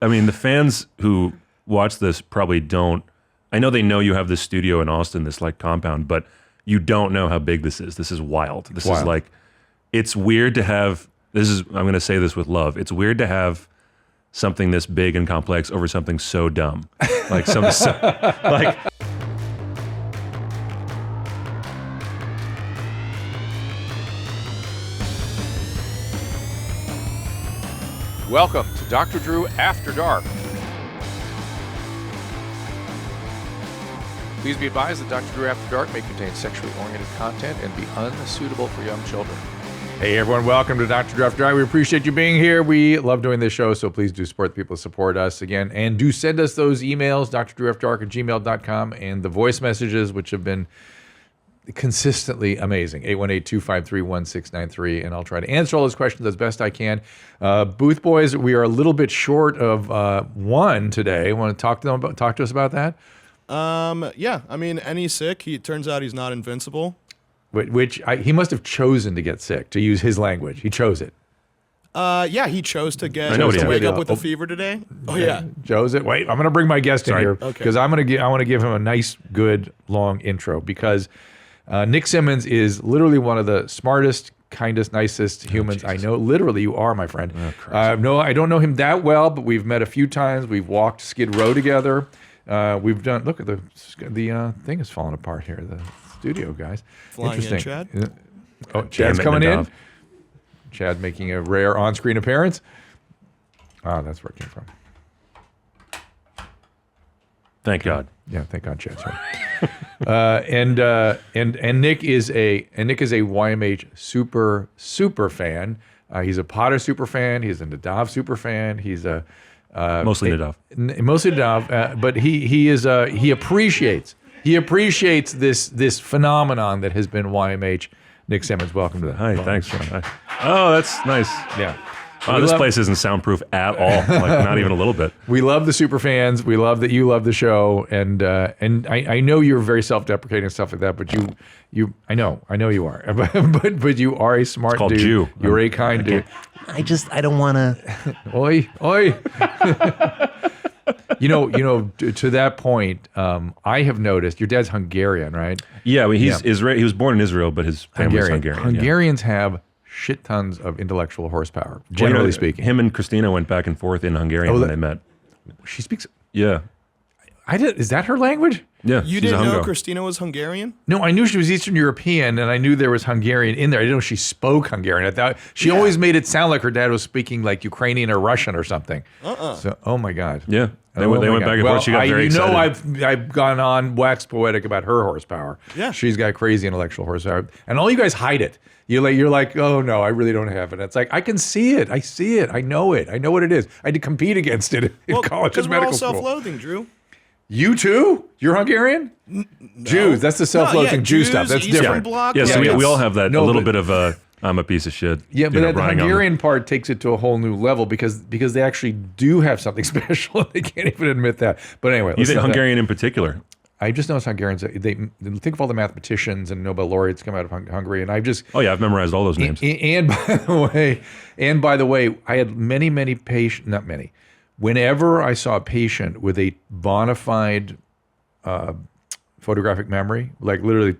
I mean, the fans who watch this probably don't. I know they know you have this studio in Austin, this like compound, but you don't know how big this is. This is wild. This is like, it's weird to have, I'm going to say this with love. It's weird to have something this big and complex over something so dumb. Like like. Welcome to Dr. Drew After Dark. Please be advised that Dr. Drew After Dark may contain sexually oriented content and be unsuitable for young children. Hey everyone, welcome to Dr. Drew After Dark. We appreciate you being here. We love doing this show, so please do support the people who support us again. And do send us those emails, drdrewafterdark@gmail.com, and the voice messages, which have been consistently amazing. 818-253-1693, and I'll try to answer all those questions as best I can. Booth Boys, we are a little bit short of one today. Want to talk to us about that? Yeah. I mean, and he's sick. It turns out he's not invincible. He must have chosen to get sick, to use his language. He chose it. Yeah, he chose to wake up with a fever today. Oh yeah, chose it. Wait, I'm going to bring my guest in here because I want to give him a nice, good, long intro because Nick Simmons is literally one of the smartest, kindest, nicest humans I know. Literally, you are, my friend. No, I don't know him that well, but we've met a few times. We've walked Skid Row together. We've done. Look at the thing is falling apart here. The studio, guys. Flying in, Chad. Oh, Chad's coming in. Chad making a rare on-screen appearance. Oh, that's where it came from. Thank God. Yeah, thank God, Chad. And Nick is a YMH super fan. He's a Potter super fan. He's a Nadav super fan. He's a mostly Nadav. Mostly Nadav, but he appreciates this phenomenon that has been YMH. Nick Simmons, welcome to the Hi, thanks. Hi. Oh, that's nice. Yeah. This place isn't soundproof at all, like not even a little bit. We love the super fans. We love that you love the show, and I know you're very self-deprecating and stuff like that, but I know you are, but you are a smart it's called dude. Jew. You're a kind dude. I don't want to. Oi. To that point, I have noticed your dad's Hungarian, right? Yeah, he's Israel. He was born in Israel, but his family's Hungarian. Hungarians have shit tons of intellectual horsepower, generally speaking. Him and Christina went back and forth in Hungarian when they met. She speaks. Yeah. Is that her language? Yeah. You didn't know Christina was Hungarian? No, I knew she was Eastern European, and I knew there was Hungarian in there. I didn't know she spoke Hungarian. I thought she always made it sound like her dad was speaking like Ukrainian or Russian or something. So, oh my God. Yeah. They went back and forth. She got very excited. I've gone on wax poetic about her horsepower. Yeah. She's got crazy intellectual horsepower. And all you guys hide it. You're like, oh no, I really don't have it. It's like, I can see it. I see it. I know it. I know what it is. I had to compete against it in college and medical school. Because we're all self-loathing, Drew. You too? You're Hungarian? No. Jews. That's the self-loathing Jew stuff. That's different. So we all have that. A little bit of a I'm a piece of shit. Yeah, but that Hungarian part takes it to a whole new level because they actually do have something special. They can't even admit that. But anyway, you think Hungarian in particular? I just noticed Hungarians. They think of all the mathematicians and Nobel laureates come out of Hungary, and I've I've memorized all those names. And by the way, I had many patients. Not many. Whenever I saw a patient with a bona fide photographic memory, like literally,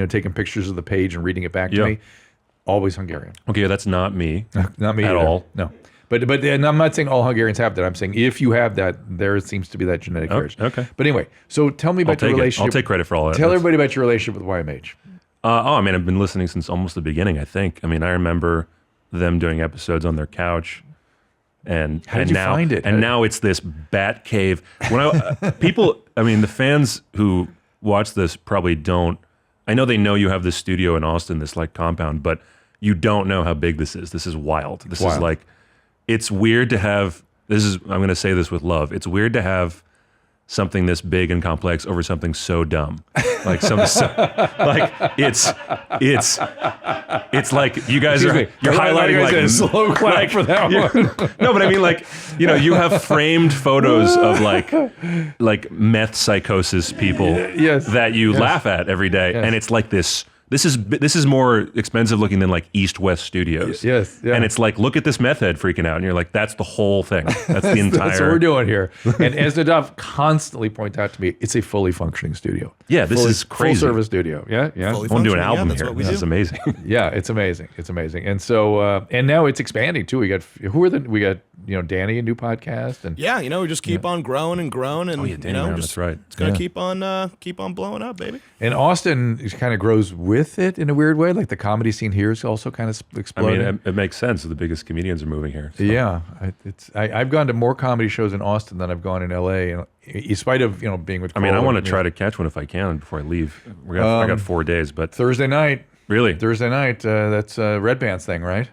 taking pictures of the page and reading it back to me, always Hungarian. Okay, that's not me. Not me at either. all. No. But and I'm not saying all Hungarians have that. I'm saying if you have that, there seems to be that genetic heritage. Okay. But anyway, so tell me about your relationship. I'll take credit for all that. Tell everybody about your relationship with YMH. I've been listening since almost the beginning, I think. I mean, I remember them doing episodes on their couch. And how did you find it? And now it's this bat cave. When the fans who watch this probably don't. I know they know you have this studio in Austin, this like compound, but you don't know how big this is. This is wild. This is like, it's weird to have. I'm going to say this with love. It's weird to have something this big and complex over something so dumb. Like it's like you guys you're highlighting like a slow clap for that one. No, but I mean you have framed photos of like meth psychosis people that you laugh at every day, and it's like this this is more expensive looking than like East West Studios. Yes, yeah. And it's like, look at this meth head freaking out, and you're like, that's the whole thing. That's the entire. That's what we're doing here. And as Nadav constantly points out to me, it's a fully functioning studio. Yeah, this is crazy. Full service studio. Yeah. I want to do an album here. This is amazing. Yeah, it's amazing. It's amazing. And so, and now it's expanding too. We got Danny, a new podcast, and we just keep on growing and growing, and that's right. It's gonna keep on blowing up, baby. And Austin kind of grows with it in a weird way. Like the comedy scene here is also kind of exploding. I mean, it makes sense. The biggest comedians are moving here. So. Yeah, I've gone to more comedy shows in Austin than I've gone in LA. In spite of being with. I want to try to catch one if I can before I leave. I got 4 days, but Thursday night. Really? Thursday night. That's Red Band's thing, right?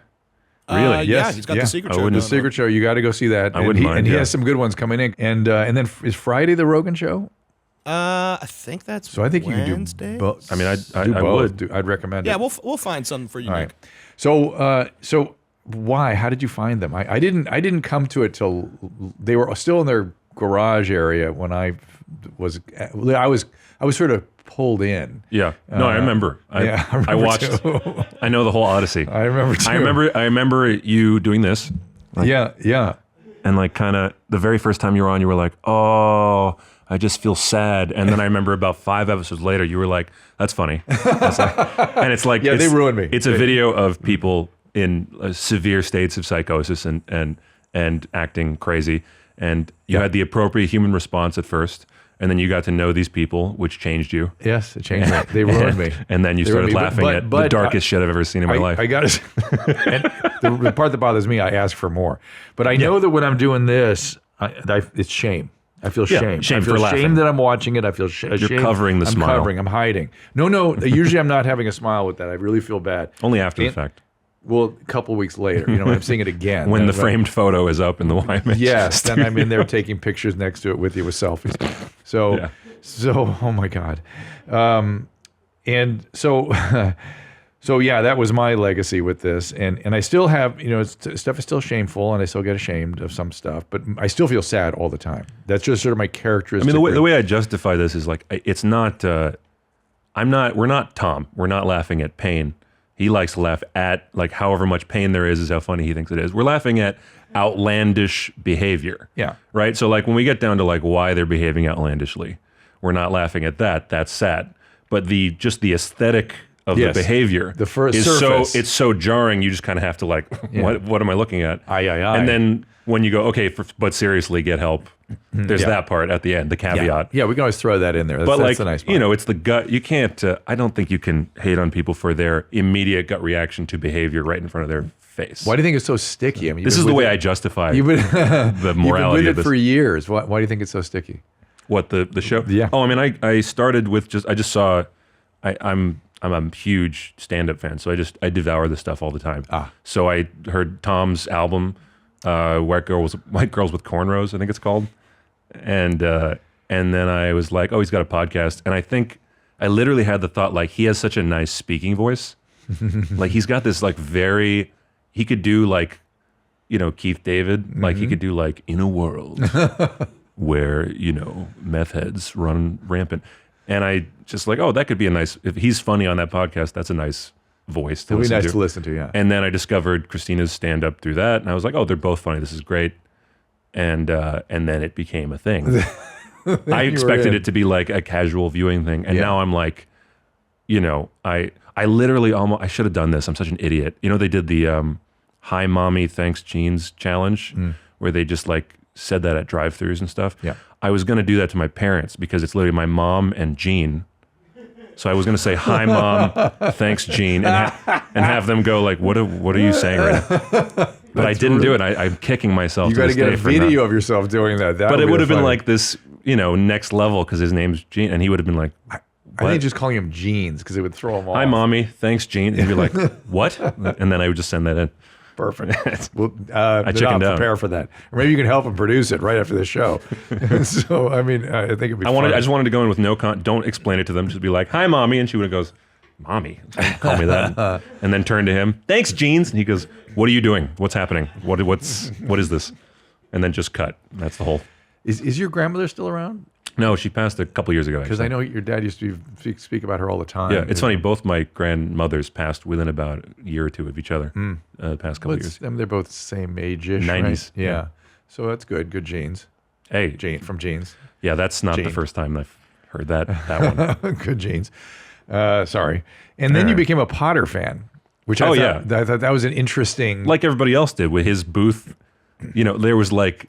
Really? Yeah, Yes. he's got the secret show. The secret show. You got to go see that. I wouldn't mind. And he has some good ones coming in. And then is Friday the Rogan show? I think that's so. I think Wednesday? You can do both. I mean, I would. I'd recommend it. Yeah, we'll find something for you, All Nick. right. So why? How did you find them? I didn't come to it till they were still in their garage area when I was sort of pulled in. Yeah. No, I remember. I watched. Too. I know the whole Odyssey. I remember too. I remember you doing this. Yeah. And like kind of the very first time you were on, you were like, "Oh, I just feel sad." And then I remember about 5 episodes later, you were like, "That's funny." And it's like, they ruined me. It's a video of people in severe states of psychosis and acting crazy. And you had the appropriate human response at first. And then you got to know these people, which changed you. Yes, it changed me. They ruined me. And then you started laughing at the darkest shit I've ever seen in my life. I got it. And the part that bothers me, I ask for more. But I know that when I'm doing this, it's shame. I feel shame. Shame I feel for laughing. Shame that I'm watching it. I feel ashamed. You're covering the smile. I'm hiding. No. Usually I'm not having a smile with that. I really feel bad. Only after the fact. Well, a couple weeks later, I'm seeing it again. When the framed photo is up in the Wyman. Yes, then I'm in there taking pictures next to it with you with selfies. So, oh my God. And so that was my legacy with this. And I still have, stuff is still shameful and I still get ashamed of some stuff, but I still feel sad all the time. That's just sort of my characteristic. I mean, the way I justify this is like, it's not, we're not Tom. We're not laughing at pain. He likes to laugh at like however much pain there is how funny he thinks it is. We're laughing at outlandish behavior. Yeah. Right. So like when we get down to like why they're behaving outlandishly, we're not laughing at that. That's sad. But the aesthetic of the behavior the first is surface. it's so jarring. You just kind of have to like, what am I looking at? Aye. And then when you go, okay, but seriously, get help. There's that part at the end, the caveat. Yeah, we can always throw that in there. That's the nice part. It's the gut. You can't, I don't think you can hate on people for their immediate gut reaction to behavior right in front of their face. Why do you think it's so sticky? I mean, this is the way I justify the morality You've been with of it for years. Why do you think it's so sticky? What, the show? Yeah. Oh, I mean, I started with I'm a huge stand-up fan, so I devour this stuff all the time. So I heard Tom's album, White Girls with Cornrows, I think it's called. And then I was like, oh, he's got a podcast. And I think I literally had the thought, like, he has such a nice speaking voice. Like, he's got this, like, he could do, like, Keith David. Like, he could do, like, in a world where, meth heads run rampant. And I just like, oh, that could be if he's funny on that podcast, that's a nice voice to listen to. It'd be nice to listen to, yeah. And then I discovered Christina's stand-up through that. And I was like, oh, they're both funny. This is great. And then it became a thing. I expected it to be like a casual viewing thing, and now I'm like, I literally I should have done this. I'm such an idiot. They did the "Hi Mommy, Thanks Jeans" challenge, where they just like said that at drive-throughs and stuff. Yeah, I was gonna do that to my parents because it's literally my mom and Gene. So I was gonna say "Hi Mom, Thanks Gene," and have them go like, "What are you saying right now?" But I didn't do it. I'm kicking myself. You got to get a video of yourself doing that. But it would have been like this, next level because his name's Gene, and he would have been like, I think just calling him Jeans because it would throw him off. "Hi, Mommy, thanks, Gene," and he'd be like, "What?" And then I would just send that in. Perfect. Well, I chickened out. Prepare for that, or maybe you can help him produce it right after the show. So I mean, I think it'd be. I just wanted to go in with don't explain it to them. Just be like, "Hi, Mommy," and she would have goes, "Mommy," call me that, and then turn to him, "Thanks, Jeans," and he goes, "What are you doing? What's happening? What is this?" And then just cut. That's the whole. Is your grandmother still around? No, she passed a couple years ago. Because I know your dad used to speak about her all the time. Yeah, it's funny. Both my grandmothers passed within about a year or two of each other. The past couple years. I mean, they're both the same age-ish, 90s. Right? Yeah. So that's good. Good genes. Hey, From genes. yeah, that's not the first time I've heard that one. Good genes. Sorry. And then you became a Potter fan, which I thought that was an interesting. Like everybody else did with his booth. There was like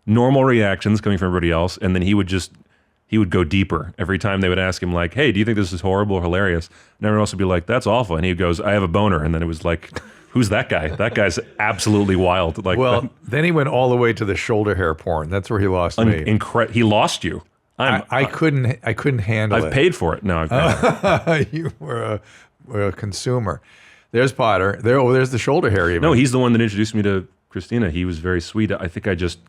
normal reactions coming from everybody else, and then he would go deeper every time they would ask him, like, hey, do you think this is horrible or hilarious? And everyone else would be like, that's awful. And he goes, I have a boner. And then it was like, who's that guy? That guy's absolutely wild. Like, then he went all the way to the shoulder hair porn. That's where he lost me. He lost you. I couldn't handle it. I've paid for it. No, I've paid. You were a consumer. There's Potter. There's the shoulder hair even. No, he's the one that introduced me to Christina. He was very sweet. I think I just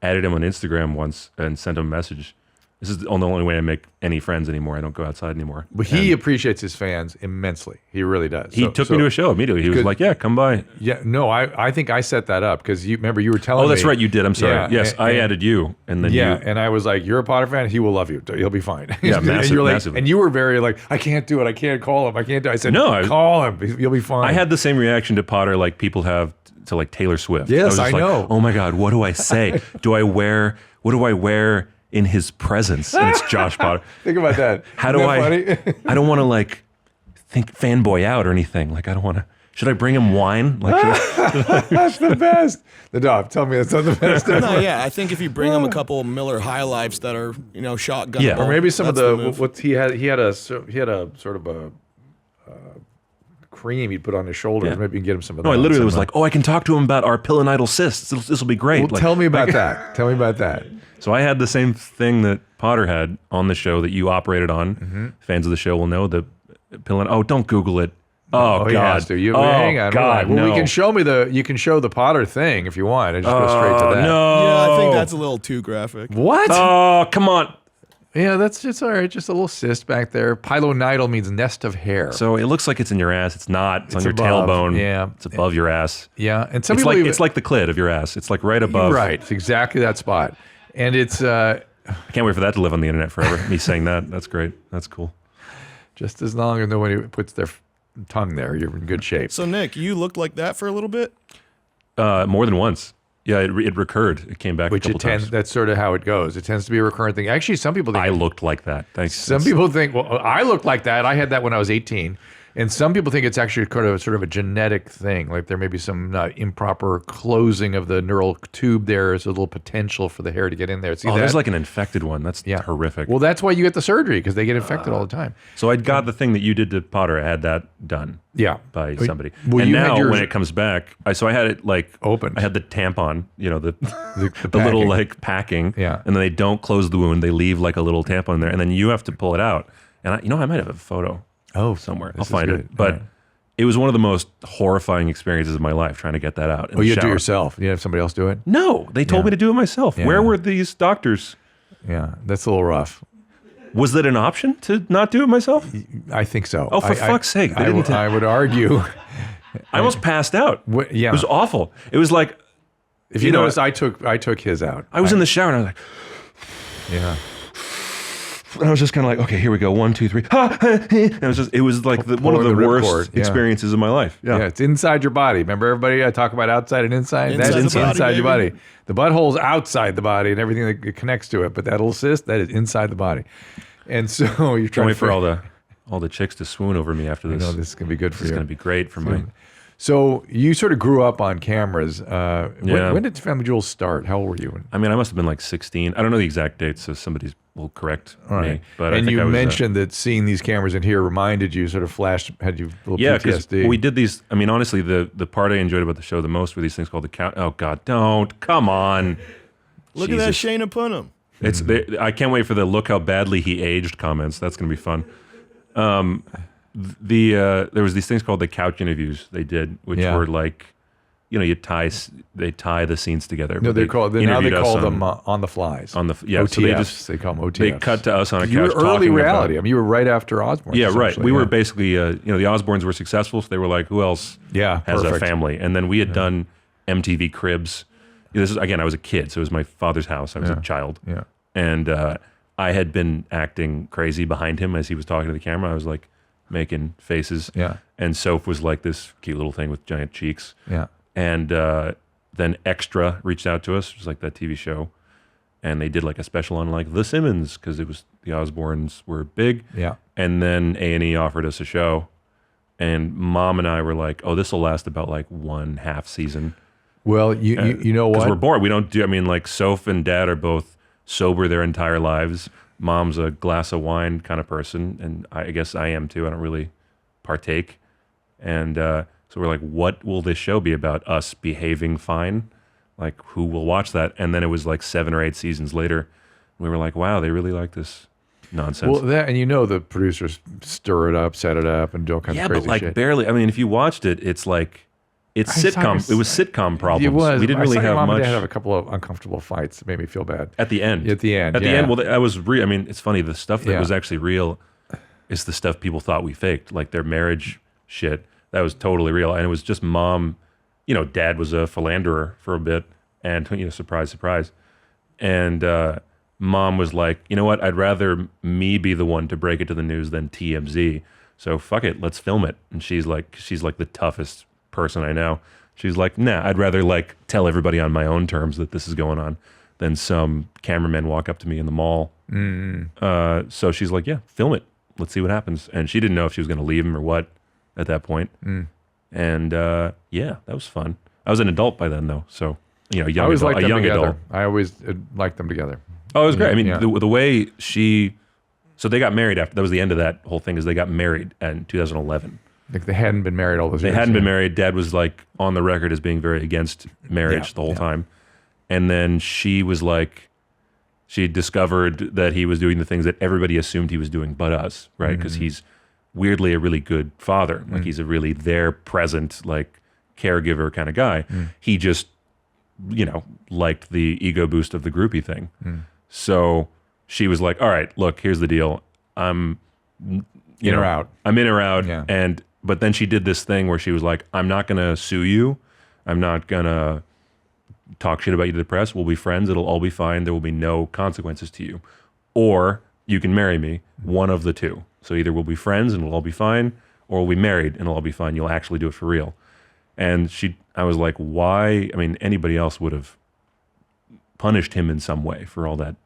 added him on Instagram once and sent him a message. This is the only way I make any friends anymore. I don't go outside anymore. But he appreciates his fans immensely. He really does. He took me to a show immediately. He was like, yeah, come by. Yeah, no, I think I set that up because you were telling me. Oh, that's right, you did. I'm sorry. Yes, I added you. And then and I was like, you're a Potter fan? He will love you. He'll be fine. Yeah, massively. And you were very like, I can't do it. I can't call him. I can't do it. I said, no, call him. You'll be fine. I had the same reaction to Potter like people have to like Taylor Swift. Yes, I know. Oh my God, what do I say? What do I wear in his presence? And it's Josh Potter. Think about that. How do I? I don't want to like think fanboy out or anything. Like I don't want to. Should I bring him wine? Like that's the best. The dog. Tell me that's not the best. No, yeah. I think if you bring him a couple Miller High Lifes that are shotgun, yeah, or maybe some of the what he had a sort of a cream he'd put on his shoulders. Yeah. Maybe you can get him some of that. No, I literally was like, I can talk to him about our pilonidal cysts. This will be great. Well, tell me about that. Tell me about that. So I had the same thing that Potter had on the show that you operated on. Mm-hmm. Fans of the show will know the pilon. Oh, don't Google it. Oh God! Hang on. God, well, you can show the Potter thing if you want. I just go straight to that. No, yeah, I think that's a little too graphic. What? Oh, come on. Yeah, that's just all right. Just a little cyst back there. Pilonidal means nest of hair. So it looks like it's in your ass. It's not. It's on your tailbone. Yeah, it's above your ass. Yeah, and some it's people like it's like the clit of your ass. It's like right above. Right. It's exactly that spot. And it's. I can't wait for that to live on the internet forever. Me saying that. That's great. That's cool. Just as long as nobody puts their tongue there, you're in good shape. So Nick, you looked like that for a little bit. More than once. Yeah, it recurred. It came back a couple times. That's sort of how it goes. It tends to be a recurrent thing. Actually, some people think... I looked like that. Thanks. Some people think, well, I looked like that. I had that when I was 18. And some people think it's actually sort of a genetic thing. Like there may be some improper closing of the neural tube there. There's a little potential for the hair to get in there. There's like an infected one. That's horrific. Well, that's why you get the surgery, because they get infected all the time. So I got the thing that you did to Potter. I had that done by somebody. Well, and now when it comes back, I had it like open. I had the tampon, the little like packing. Yeah. And then they don't close the wound. They leave like a little tampon in there. And then you have to pull it out. And I might have a photo. Somewhere. I'll find it. But it was one of the most horrifying experiences of my life trying to get that out. You had to do it yourself? You had to have somebody else do it? No, they told me to do it myself. Yeah. Where were these doctors? Yeah, that's a little rough. Was that an option to not do it myself? I think so. Oh, for fuck's sake. I would argue. I almost passed out. Yeah. It was awful. It was like... If you notice, I took his out. I was in the shower and I was like... Yeah. And I was just kind of like, okay, here we go. 1, 2, 3. And it was like one of the worst experiences of my life. Yeah, it's inside your body. Remember, everybody, I talk about outside and inside. That's inside your body. The butthole's outside the body and everything that connects to it. But that little cyst, that is inside the body. And so you're trying to wait for all the chicks to swoon over me after this. I know this is gonna be good for you. It's gonna be great for me. So you sort of grew up on cameras. When did Family Jewels start? How old were you? I mean, I must have been like 16. I don't know the exact date, so somebody will correct me. But and you mentioned that seeing these cameras in here reminded you, sort of flashed, had you a little PTSD. We did these. I mean, honestly, the part I enjoyed about the show the most were these things called the count. Oh God, don't come on! Look at that Shayna Punham. It's I can't wait for the look how badly he aged comments. That's gonna be fun. There was these things called the couch interviews they did, which were like, they tie the scenes together. No, they call them on the flies. OTFs, so they call them OTFs. They cut to us on a couch. You were early reality. I mean, you were right after Osborne. Yeah, right. We were basically, the Osbournes were successful, so they were like, who else has a family? And then we had done MTV Cribs. This is, again, I was a kid, so it was my father's house. I was a child. Yeah. And I had been acting crazy behind him as he was talking to the camera. I was like making faces. Yeah. And Soph was like this cute little thing with giant cheeks. Yeah. And then Extra reached out to us, it was like that TV show. And they did like a special on like The Simmons because it was the Osbournes were big. Yeah. And then A&E offered us a show. And Mom and I were like, oh, this will last about like 1/2 season. Well, you know what? Because we're bored. We don't do, I mean, like Soph and Dad are both sober their entire lives. Mom's a glass of wine kind of person. And I guess I am too. I don't really partake. And so we're like, what will this show be about? Us behaving fine? Like, who will watch that? And then it was like 7 or 8 seasons later. We were like, wow, they really like this nonsense. Well, that, and the producers stir it up, set it up, and do all kinds of crazy shit. Yeah, but like barely. I mean, if you watched it, it's like, it's sitcom. It was sitcom problems. It was. We didn't really have Mom much. And Dad have a couple of uncomfortable fights that made me feel bad. At the end. At the end, well, I was real. I mean, it's funny. The stuff that was actually real is the stuff people thought we faked. Like their marriage shit, that was totally real. And it was just Mom, Dad was a philanderer for a bit. And, surprise, surprise. And Mom was like, you know what? I'd rather me be the one to break it to the news than TMZ. So fuck it, let's film it. And she's like the toughest person I know. She's like, nah, I'd rather like tell everybody on my own terms that this is going on than some cameraman walk up to me in the mall. So she's like, yeah, film it. Let's see what happens. And she didn't know if she was going to leave him or what at that point. And yeah, that was fun. I was an adult by then though, so a young adult. I always liked them together. Oh, it was great. I mean, the way so they got married after, that was the end of that whole thing, is they got married in 2011. Like they hadn't been married all those years. They hadn't been married. Dad was like on the record as being very against marriage the whole time. And then she was like, she discovered that he was doing the things that everybody assumed he was doing but us, right? Because he's weirdly a really good father. Like he's a really there, present, like caregiver kind of guy. He just, liked the ego boost of the groupie thing. So she was like, all right, look, here's the deal. I'm in or out. Yeah. But then she did this thing where she was like, I'm not going to sue you. I'm not going to talk shit about you to the press. We'll be friends. It'll all be fine. There will be no consequences to you. Or you can marry me, one of the two. So either we'll be friends and it'll all be fine, or we'll be married and it'll all be fine. You'll actually do it for real. And I was like, why? I mean, anybody else would have punished him in some way for all that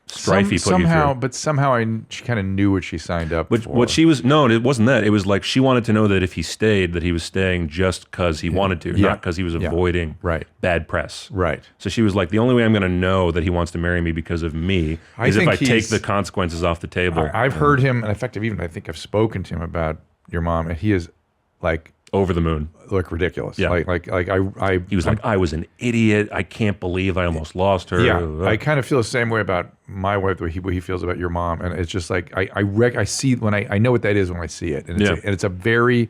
strife he put you through. But somehow she kind of knew what she signed up for. What she was, no, it wasn't that. It was like she wanted to know that if he stayed, that he was staying just because he wanted to, not because he was avoiding bad press. Right. So she was like, the only way I'm going to know that he wants to marry me because of me is if I take the consequences off the table. I've heard him, and in fact, I think I've spoken to him about your mom, and he is like over the moon, like ridiculous. Yeah. He was like, I was an idiot. I can't believe I almost lost her. Yeah, I kind of feel the same way about my wife, the way he feels about your mom, and it's just like I see when I know what that is when I see it, and it's a very,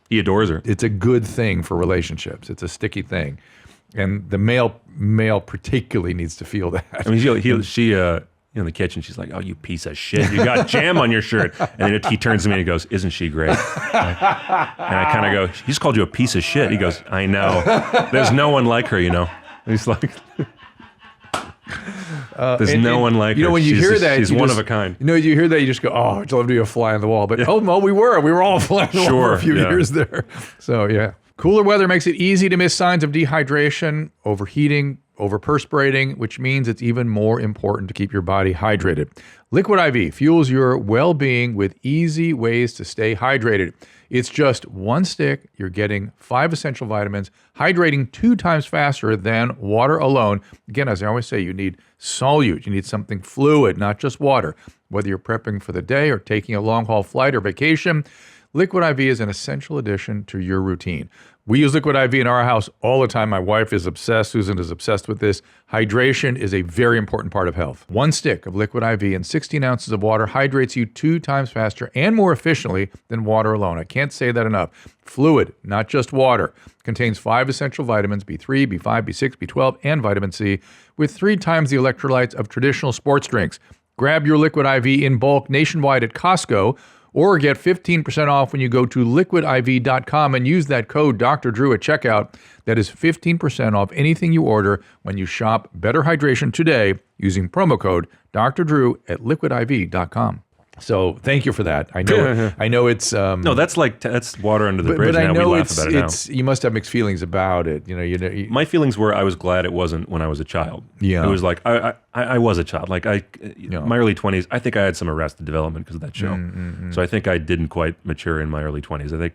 he adores her. It's a good thing for relationships. It's a sticky thing, and the male particularly needs to feel that. I mean, she in the kitchen, she's like, oh, you piece of shit. You got jam on your shirt. And then he turns to me and he goes, isn't she great? And I kind of go, he just called you a piece of shit. He goes, I know. There's no one like her, And he's like, there's no one like her. When you hear that, she's one of a kind. You hear that, you just go, oh, I'd love to be a fly on the wall. But we were all a fly on the wall for a few years there. So yeah. Cooler weather makes it easy to miss signs of dehydration, overheating, overperspirating, which means it's even more important to keep your body hydrated. Liquid IV fuels your well-being with easy ways to stay hydrated. It's just one stick. You're getting 5 essential vitamins, hydrating 2 times faster than water alone. Again, as I always say, you need solute. You need something fluid, not just water. Whether you're prepping for the day or taking a long-haul flight or vacation, Liquid IV is an essential addition to your routine. We use Liquid IV in our house all the time. My wife is obsessed. Susan is obsessed with this. Hydration is a very important part of health. 1 stick of Liquid IV and 16 ounces of water hydrates you 2 times faster and more efficiently than water alone. I can't say that enough. Fluid, not just water. Contains 5 essential vitamins, B3, B5, B6, B12, and vitamin C, with 3 times the electrolytes of traditional sports drinks. Grab your Liquid IV in bulk nationwide at Costco or get 15% off when you go to liquidiv.com and use that code Dr. Drew at checkout. That is 15% off anything you order when you shop Better Hydration today using promo code Dr. Drew at liquidiv.com. So thank you for that. I know. I know it's no. That's that's water under the bridge. But I now know we laugh about it now. you must have mixed feelings about it. My feelings were I was glad it wasn't when I was a child. Yeah. It was like I was a child. Like my early 20s. I think I had some arrested development because of that show. So I think I didn't quite mature in my early 20s. I think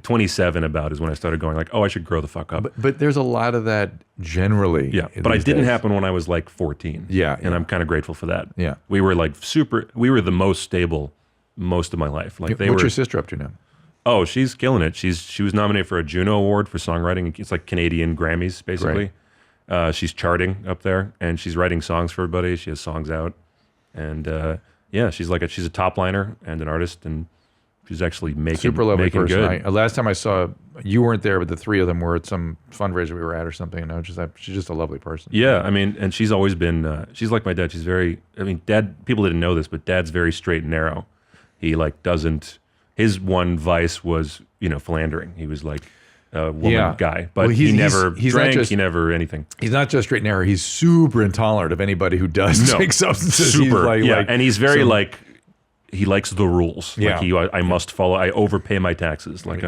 27 about is when I started going like, oh, I should grow the fuck up. But there's a lot of that generally. Yeah, but it didn't happen when I was like 14. Yeah, and I'm kind of grateful for that. Yeah, we were like we were the most stable most of my life. Like what's your sister up to now? Oh, she's killing it. She was nominated for a Juno Award for songwriting. It's like Canadian Grammys basically. Right. She's charting up there, and she's writing songs for everybody. She has songs out, and yeah, she's a top liner and an artist, and she's actually super lovely making person. good. Last time I saw, you weren't there, but the three of them were at some fundraiser we were at or something. And she's just a lovely person. Yeah, I mean, and she's always been. She's like my dad. She's very. I mean, Dad. People didn't know this, but Dad's very straight and narrow. He like doesn't. His one vice was philandering. He was like a woman guy, but he never drank. He never anything. He's not just straight and narrow. He's super intolerant of anybody who does take substances. Super, and he's very like. He likes the rules. Yeah. Like I must follow. I overpay my taxes. Like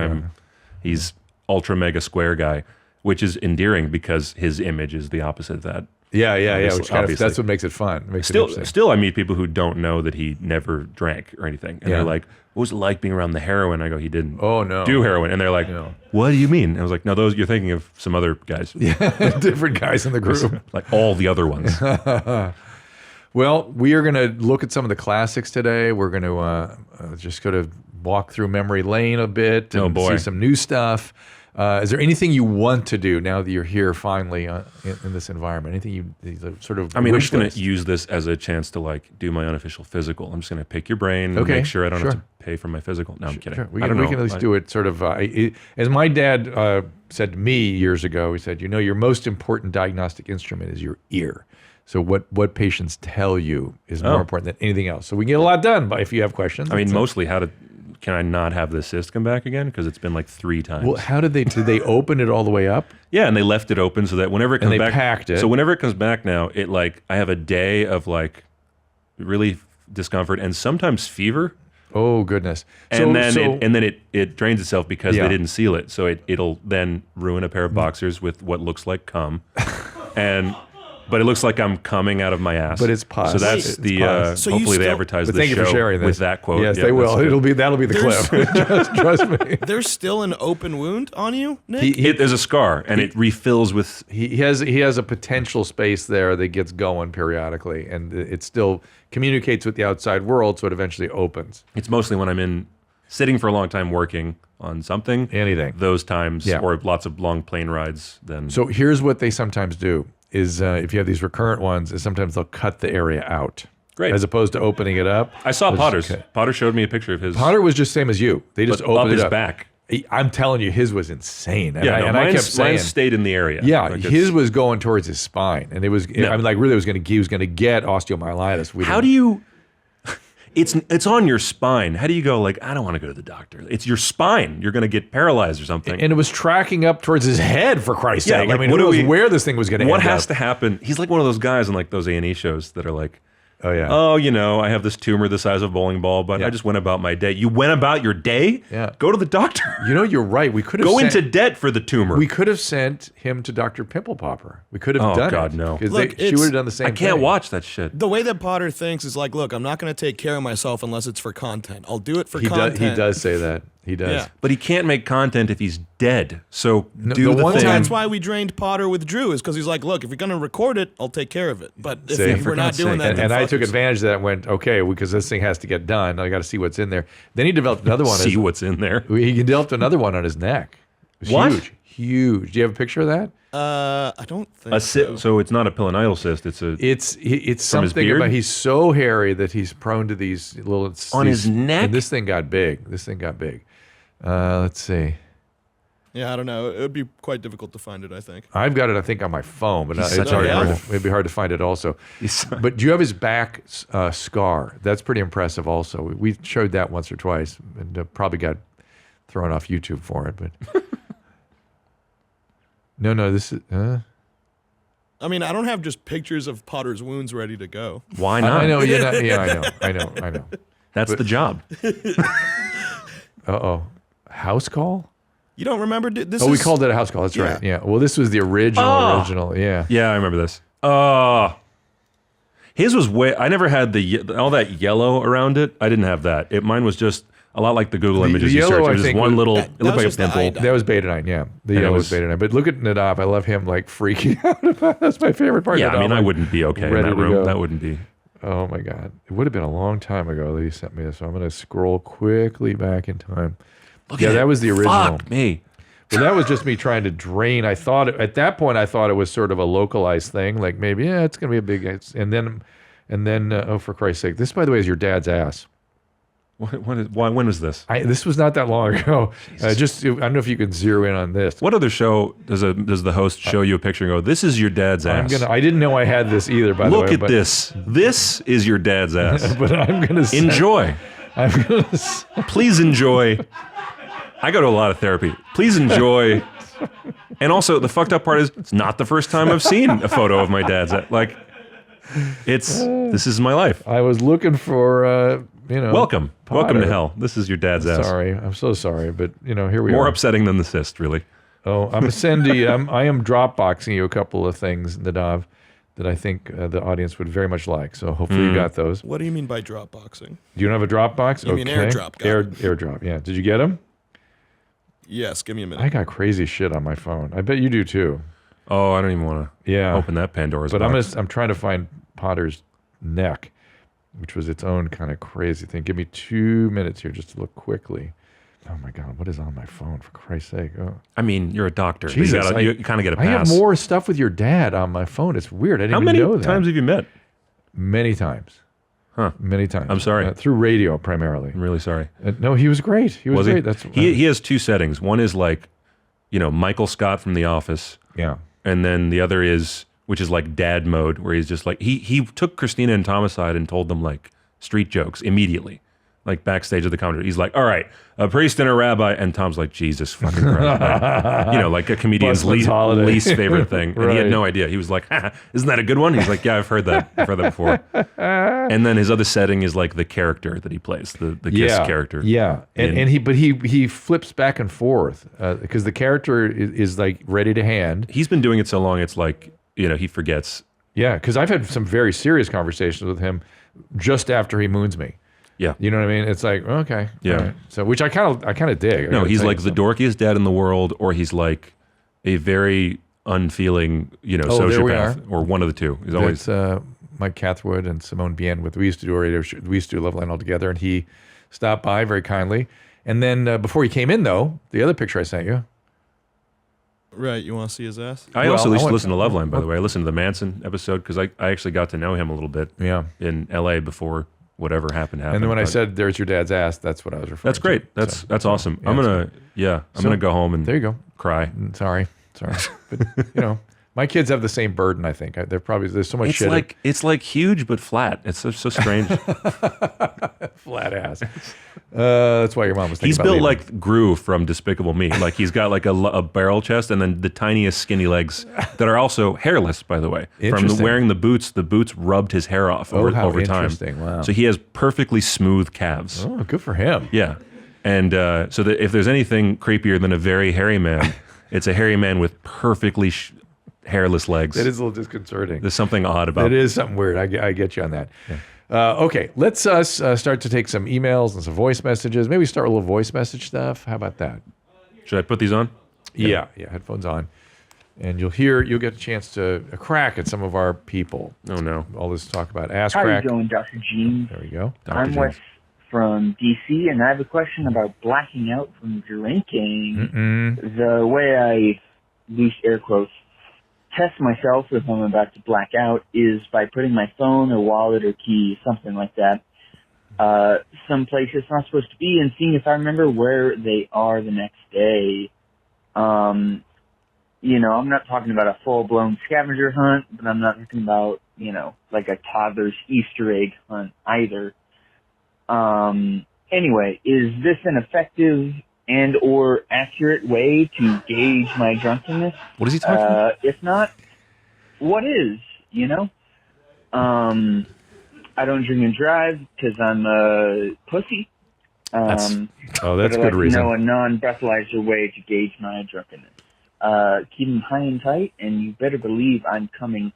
he's ultra mega square guy, which is endearing because his image is the opposite of that. Yeah. Which that's what makes it fun. Still, I meet people who don't know that he never drank or anything, and they're like, "What was it like being around the heroin?" I go, "He didn't. Do heroin." And they're like, "What do you mean?" I was like, "No, those you're thinking of some other guys. Yeah, different guys in the group, like all the other ones." Well, we are going to look at some of the classics today. We're going to just go to walk through memory lane a bit and see some new stuff. Is there anything you want to do now that you're here finally in this environment? Anything you sort of? I mean, I'm just going to use this as a chance to like do my unofficial physical. I'm just going to pick your brain and make sure I don't have to pay for my physical. No, I'm kidding. Sure. We can at least do it sort of. As my dad said to me years ago, he said, your most important diagnostic instrument is your ear. So what patients tell you is more important than anything else. So we can get a lot done if you have questions. I mean, mostly can I not have the cyst come back again? Because it's been like 3 times. Well, how did they open it all the way up? Yeah, and they left it open so that whenever it comes back. And they packed it. So whenever it comes back now, it I have a day of like really discomfort and sometimes fever. Oh, goodness. And then it drains itself because they didn't seal it. So it'll then ruin a pair of boxers with what looks like cum. But it looks like I'm coming out of my ass. But it's pus. So that's hopefully they advertise the show with that quote. Yes, they will. That'll be the clip. Trust me. There's still an open wound on you, Nick? There's a scar, and it refills with... He has a potential space there that gets going periodically, and it still communicates with the outside world, so it eventually opens. It's mostly when I'm sitting for a long time working on something. Anything. Those times, or lots of long plane rides. Then. So here's what they sometimes do. Is if you have these recurrent ones, is sometimes they'll cut the area out. Great. As opposed to opening it up. I saw Potter's. Potter showed me a picture of his. Potter was just same as you. They just opened it up. His back. I'm telling you, his was insane. And I kept saying, mine stayed in the area. Yeah, his was going towards his spine, and it was. I mean, like really, he was going to get osteomyelitis. How do you? It's on your spine. How do you go like, I don't want to go to the doctor? It's your spine. You're going to get paralyzed or something. And it was tracking up towards his head, for Christ's sake. Like, I mean, who knows where this thing was going to end up? What has to happen? He's like one of those guys in like those A&E shows that are like, oh, yeah. Oh, I have this tumor the size of a bowling ball, but I just went about my day. You went about your day? Yeah. Go to the doctor. You're right. We could have go into debt for the tumor. We could have sent him to Dr. Pimple Popper. We could have done it. Oh, God, no. Because she would have done the same thing. I can't watch that shit. The way that Potter thinks is like, look, I'm not going to take care of myself unless it's for content. I'll do it for content. He does say that. He does. Yeah. But he can't make content if he's dead. So do the thing. That's why we drained Potter with Drew, is because he's like, look, if you're going to record it, I'll take care of it. But if we're not doing that, and I took advantage of that and went, okay, because this thing has to get done. I got to see what's in there. Then he developed another one. See what's in there. He developed another one on his neck. It was huge. Do you have a picture of that? I don't think so. So it's not a pilonidal cyst. It's something about he's so hairy that he's prone to these little on his neck. And this thing got big. Let's see. Yeah, I don't know. It would be quite difficult to find it, I think. I've got it, I think, on my phone, but He's it's such a hard, werewolf. it'd be hard to find it also. But do you have his back scar? That's pretty impressive also. We showed that once or twice and probably got thrown off YouTube for it. But no, this is... I mean, I don't have just pictures of Potter's wounds ready to go. Why not? I know, I know. That's the job. Uh-oh. House call? You don't remember? This We is- called it a house call. That's right. Yeah. Well, this was the original. Yeah. Yeah, I remember this. His was way. I never had all that yellow around it. I didn't have that. Mine was just a lot like the Google The images yellow, you search. I It was just think, one was- little. that It looked was like a just the pimple. iodine. That was Beta 9, yeah. The And it yellow was was- Beta 9. But look at Nadav. I love him like freaking out about. That's my favorite part. Yeah, I Nadav, mean, I like, wouldn't be okay in ready that to room. go. That wouldn't be. Oh my God. It would have been a long time ago that he sent me this. So I'm going to scroll quickly back in time. Look Yeah, at that it. was the original. Fuck me. Well, that was just me trying to drain. I thought at that point I thought it was sort of a localized thing, like maybe it's going to be a big. And then oh, for Christ's sake, this by the way is your dad's ass. When was this? This was not that long ago. I don't know if you can zero in on this. What other show does the host show you a picture and go, "This is your dad's ass"? I didn't know I had this either. By the way, Look at this. This is your dad's ass. But I'm gonna Enjoy. Please enjoy. I go to a lot of therapy. Please enjoy. And also, the fucked up part is, it's not the first time I've seen a photo of my dad's. Like, this is my life. I was looking for Welcome Potter. to hell. This is your dad's ass. Sorry, I'm so sorry, but here we More are. upsetting than the cyst, really. Oh, I'm sending. I am Dropboxing you a couple of things, Nadav, that I think the audience would very much like. So hopefully you got those. What do you mean by Dropboxing? Do you don't have a Dropbox? You mean AirDrop, got it. AirDrop. Yeah. Did you get them? Yes, give me a minute. I got crazy shit on my phone. I bet you do too. Oh, I don't even want to Yeah. open that Pandora's But box. I'm trying to find Potter's neck, which was its own kind of crazy thing. Give me 2 minutes here just to look quickly. Oh my God, what is on my phone? For Christ's sake! Oh. I mean, you're a doctor. Jesus, you kind of get a I have pass. more stuff with your dad on my phone. It's weird. I didn't How even many know that. times have you met? Many times. Huh. Many times. I'm sorry. Through radio primarily. I'm really sorry. No, he was great. He was great. That's He has two settings. One is like, Michael Scott from The Office, yeah. and then the other is, which is like dad mode, where he's just like, he took Christina and Tom aside and told them like street jokes immediately, like backstage of the comedy. He's like, all right, a priest and a rabbi, and Tom's like, Jesus fucking Christ. Like a comedian's Busman's holiday. least favorite thing. And he Right. had no idea. He was like, isn't that a good one? He's like, yeah, I've heard that before. And then his other setting is like the character that he plays, the Kiss character. Yeah, and he flips back and forth because the character is like ready to hand. He's been doing it so long, it's like, he forgets. Yeah, because I've had some very serious conversations with him just after he moons me. Yeah. You know what I mean? It's like, okay. Yeah. all right. So which I kind of dig. I No, gotta he's tell like you the something. dorkiest dad in the world, or he's like a very unfeeling, Oh, there we sociopath, are. or one of the two. He's always That's Mike Cathwood and Simone Bien with we used to do a radio show, we used to do Loveline all together, and he stopped by very kindly. And then before he came in, though, the other picture I sent you. Right, you want to see his ass? I also I used to want- listen to Loveline, by the way. I listened to the Manson episode because I actually got to know him a little bit Yeah. in L.A. before whatever happened. And then when I But said there's your dad's ass, that's what I was referring that's to. great. So, That's awesome. yeah, I'm it's gonna go home and there you go. cry. Sorry. But my kids have the same burden. I think there's so much It's shit. it's like huge but flat. It's so strange. Flat ass. That's why your mom was thinking He's about built leaving. like Gru from Despicable Me. Like he's got like a barrel chest and then the tiniest skinny legs that are also hairless, by the way. From Interesting. wearing the boots rubbed his hair off how over time. interesting. Wow. So he has perfectly smooth calves. Oh, good for him. Yeah. And so that if there's anything creepier than a very hairy man, it's a hairy man with perfectly hairless legs. It is a little disconcerting. There's something odd about It is something weird. I get you on that. Okay, let's start to take some emails and some voice messages. Maybe start with a little voice message stuff. How about that? Should I put these on? Yeah, headphones on. And you'll get a chance to crack at some of our people. Oh, no. All this talk about ass How crack. you doing, Dr. Gene? There we go. Dr. I'm James. Wes from DC, and I have a question about blacking out from drinking. The way I, loose air quotes, test myself if I'm about to black out is by putting my phone or wallet or key, something like that, someplace it's not supposed to be, and seeing if I remember where they are the next day. You know, I'm not talking about a full-blown scavenger hunt, but I'm not talking about, you know, like a toddler's Easter egg hunt either. Anyway, is this an effective and or accurate way to gauge my drunkenness? What is he talking about? If not, what is, you know? I don't drink and drive because I'm a pussy. That's But good I'd like to reason. know a non-breathalyzer way to gauge my drunkenness. Keep them high and tight, and you better believe I'm coming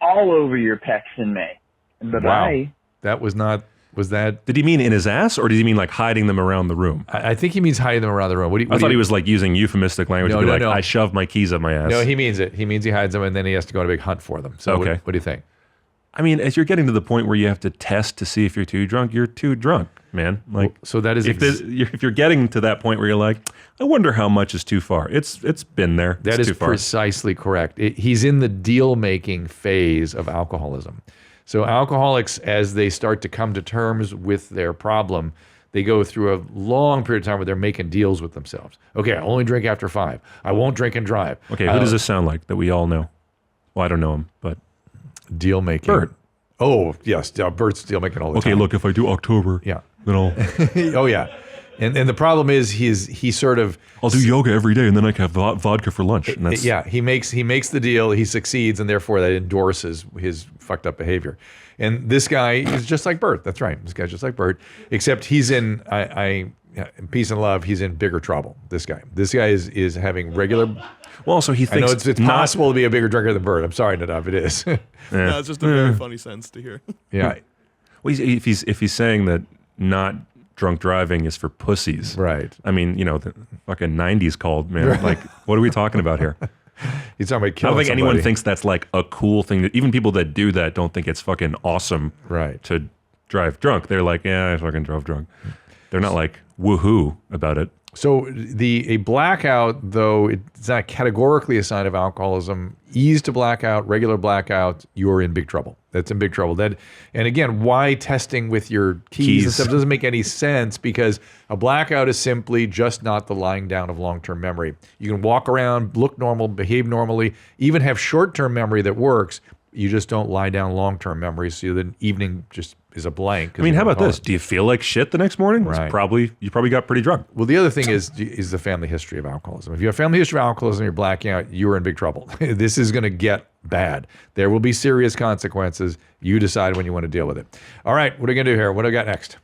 all over your pecs in May. Bye-bye. Wow. Was that? Did he mean in his ass, or did he mean like hiding them around the room? I think he means hiding them around the room. I thought he was like using euphemistic language to be like, no. I shoved my keys up my ass. No, he means it. He means he hides them, and then he has to go on a big hunt for them. So Okay. what do you think? I mean, as you're getting to the point where you have to test to see if you're too drunk, you're too drunk, man. Like, So that is if you're getting to that point where you're like, I wonder how much is too far. It's been there. that It's is too far. precisely correct. He's in the deal-making phase of alcoholism. So alcoholics, as they start to come to terms with their problem, they go through a long period of time where they're making deals with themselves. Okay, I'll only drink after 5. I won't drink and drive. Okay, who does this sound like that we all know? Well, I don't know him, but Deal making? Bert. Oh, yes. Bert's deal making all the time. okay, look, if I do October, Yeah. then Oh, yeah. And the problem is he sort of I'll do yoga every day, and then I can have vodka for lunch. And that's, yeah, he makes the deal, he succeeds, and therefore that endorses his fucked up behavior. And this guy is just like Bert. That's right. This guy's just like Bert, except he's in in peace and love. He's in bigger trouble. This guy is having regular. Well, also he I know thinks it's possible to be a bigger drinker than Bert. I'm sorry, Nadav, it is. No, it's just a very funny sense to hear. Yeah, Well, if he's saying that not drunk driving is for pussies, right. I mean, you know, the fucking 90s called, man. Like, what are we talking about here? He's talking about I killing don't think somebody. anyone thinks that's like a cool thing. That even people that do that don't think it's fucking awesome, Right. to drive drunk. They're like, yeah, I fucking drove drunk. They're not like woohoo about it. So a blackout, though it's not categorically a sign of alcoholism, ease to blackout, regular blackout, you're in big trouble. That's in big trouble. And again, why testing with your keys and stuff doesn't make any sense, because a blackout is simply just not the lying down of long-term memory. You can walk around, look normal, behave normally, even have short-term memory that works. You just don't lie down long-term memory, so the evening just is a blank. I mean, how about this? Do you feel like shit the next morning? It's Right. you probably got pretty drunk. Well, the other thing is the family history of alcoholism. If you have a family history of alcoholism, you're blacking out, you are in big trouble. This is going to get bad. There will be serious consequences. You decide when you want to deal with it. All right, what are we going to do here? What do I got next?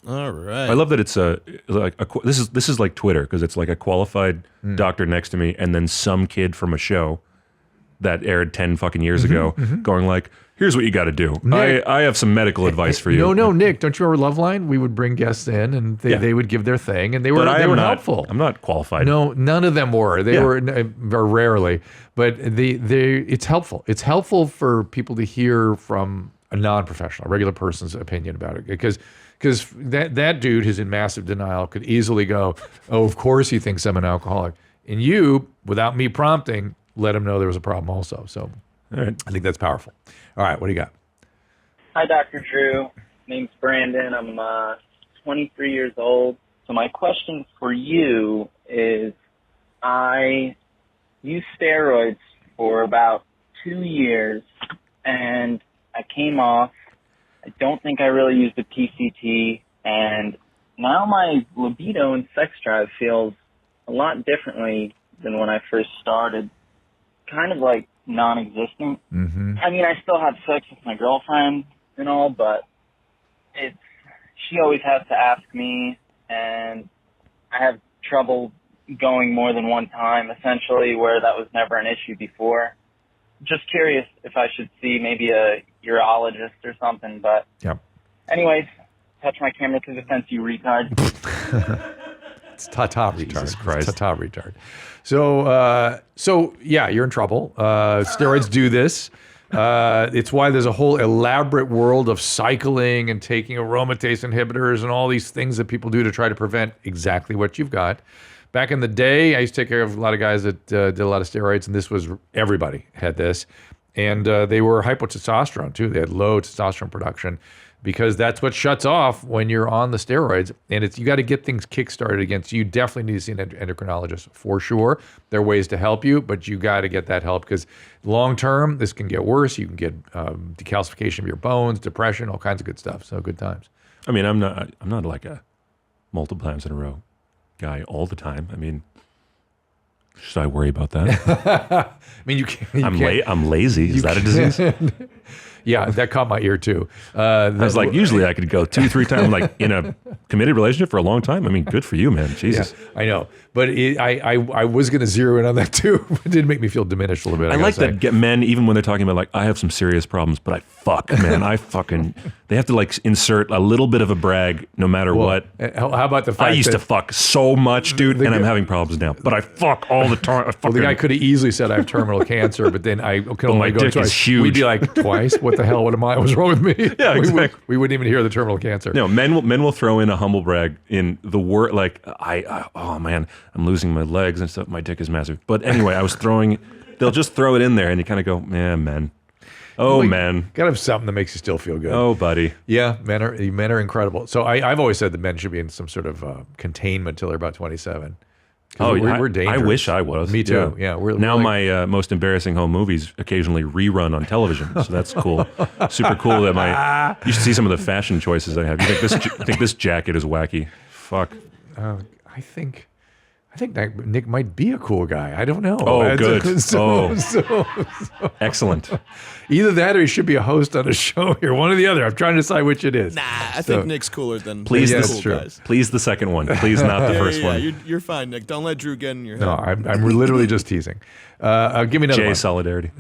All right. I love that it's this is like Twitter, because it's like a qualified doctor next to me, and then some kid from a show that aired 10 fucking years ago going like, here's what you got to do. Nick, I have some medical advice for you. No, Nick, don't you remember Loveline? We would bring guests in, and they would give their thing, and they were helpful. I'm not qualified. No, none of them were. They were very rarely, but it's helpful. It's helpful for people to hear from a non-professional, a regular person's opinion about it, because that dude who's in massive denial could easily go, oh, of course he thinks I'm an alcoholic. And you, without me prompting, let him know there was a problem also. So All right. I think that's powerful. All right, what do you got? Hi, Dr. Drew. Name's Brandon. I'm 23 years old. So my question for you is, I used steroids for about 2 years, and I came off. I don't think I really used a PCT, and now my libido and sex drive feels a lot differently than when I first started. Kind of like non-existent. Mm-hmm. I mean, I still have sex with my girlfriend and all, but she always has to ask me, and I have trouble going more than one time, essentially, where that was never an issue before. Just curious if I should see maybe a urologist or something, but anyways, touch my camera to the fence, you retard. It's ta-ta retard. Jesus Christ. It's ta-ta retard. So yeah, you're in trouble. Steroids do this. It's why there's a whole elaborate world of cycling and taking aromatase inhibitors and all these things that people do to try to prevent exactly what you've got. Back in the day, I used to take care of a lot of guys that did a lot of steroids, and this was everybody had this. And they were hypotestosterone too. They had low testosterone production because that's what shuts off when you're on the steroids. And you got to get things kick-started again. So you definitely need to see an endocrinologist for sure. There are ways to help you, but you got to get that help because long-term, this can get worse. You can get decalcification of your bones, depression, all kinds of good stuff. So good times. I mean, I'm not like a multiple times in a row guy all the time. I mean, should I worry about that? I mean, you can't. I'm lazy. Is that a disease? Yeah, that caught my ear too. I was like, usually I could go 2-3 times, like in a committed relationship for a long time. I mean, good for you, man. Jesus. Yeah, I know, but I was going to zero in on that too. It did make me feel diminished a little bit. I like that men, even when they're talking about like, I have some serious problems, but I fuck, man. They have to like insert a little bit of a brag no matter what. How about the fact I used to fuck so much, dude, and I'm having problems now, but I fuck all the time. Well, the guy could have easily said I have terminal cancer, but then I can only my go dick twice. is huge. We'd be like, twice? What the hell? What am I? What's wrong with me? Yeah, exactly. We wouldn't even hear the terminal cancer. No, men will throw in a humble brag in the word like oh man, I'm losing my legs and stuff. My dick is massive. But anyway, they'll just throw it in there, and you kind of go, man, men. Oh, Well, man. Gotta have something that makes you still feel good. Oh, buddy. Yeah, men are incredible. So I've always said that men should be in some sort of containment until they're about 27. Oh, we're dangerous. I wish I was. Me too. Yeah, we're now like, my most embarrassing home movies occasionally rerun on television, so that's cool. Super cool that you should see some of the fashion choices I have. You think this jacket is wacky? Fuck. I think that Nick might be a cool guy. I don't know. Oh, good. So, Excellent. either that or he should be a host on a show here. One or the other. I'm trying to decide which it is. Nah, I think Nick's cooler than Please, the that's cool true. guys. Please, the second one. Please, not the first one. You're fine, Nick. Don't let Drew get in your head. No, I'm literally just teasing. Give me another Jay one. solidarity.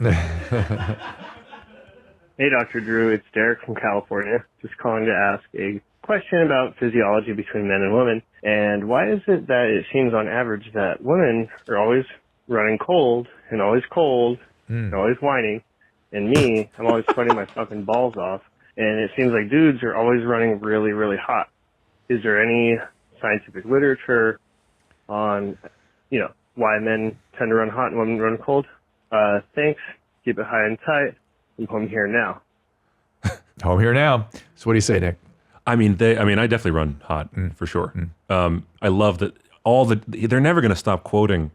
Hey, Dr. Drew, it's Derek from California. Just calling to ask a question about physiology between men and women. And why is it that it seems on average that women are always running cold and always whining, and me, I'm always sweating my fucking balls off, and it seems like dudes are always running really, really hot. Is there any scientific literature on, why men tend to run hot and women run cold? Thanks. Keep it high and tight. I'm home here now. Home here now. So what do you say, Nick? I mean, I definitely run hot for sure. I love that they're never going to stop quoting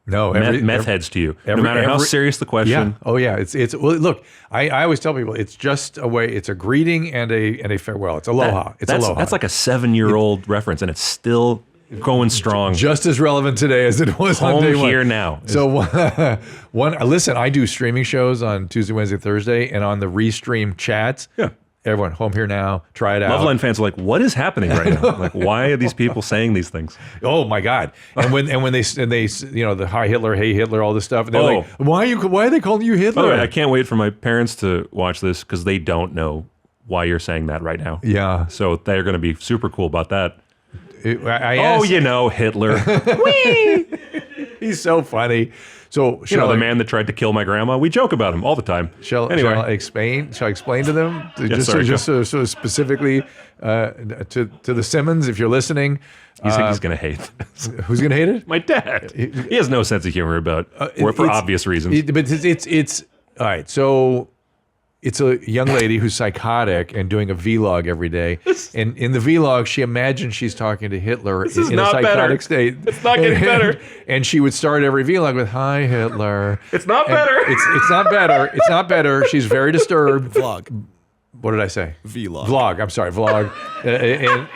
No, meth heads to you, no matter how serious the question. Yeah. Oh yeah. It's well. Look, I always tell people it's just a way. It's a greeting and a farewell. It's aloha. Aloha. That's like a 7-year-old reference, and it's still going strong. Just as relevant today as it was on Home day one. here now. So listen, I do streaming shows on Tuesday, Wednesday, Thursday, and on the restream chats. Yeah. Everyone, home here now. Try it out. Loveline fans are like, what is happening right now? Like, why are these people saying these things? Oh my God! And when they the hi Hitler, hey Hitler, all this stuff, and they're like, why are they calling you Hitler? By the way, I can't wait for my parents to watch this because they don't know why you're saying that right now. Yeah. So they're going to be super cool about that. I asked, Hitler. he's so funny. So the man that tried to kill my grandma. We joke about him all the time. Shall I explain to them? So specifically to the Simmons, if you're listening. He's going to hate this. Who's going to hate it? My dad. He has no sense of humor about for obvious reasons. But it's all right. So it's a young lady who's psychotic and doing a vlog every day. And in the vlog, she imagines she's talking to Hitler in a psychotic state. It's not getting better. And she would start every vlog with, "Hi, Hitler." It's not better. It's not better. It's not better. She's very disturbed. Vlog. What did I say? Vlog. Vlog. I'm sorry. Vlog.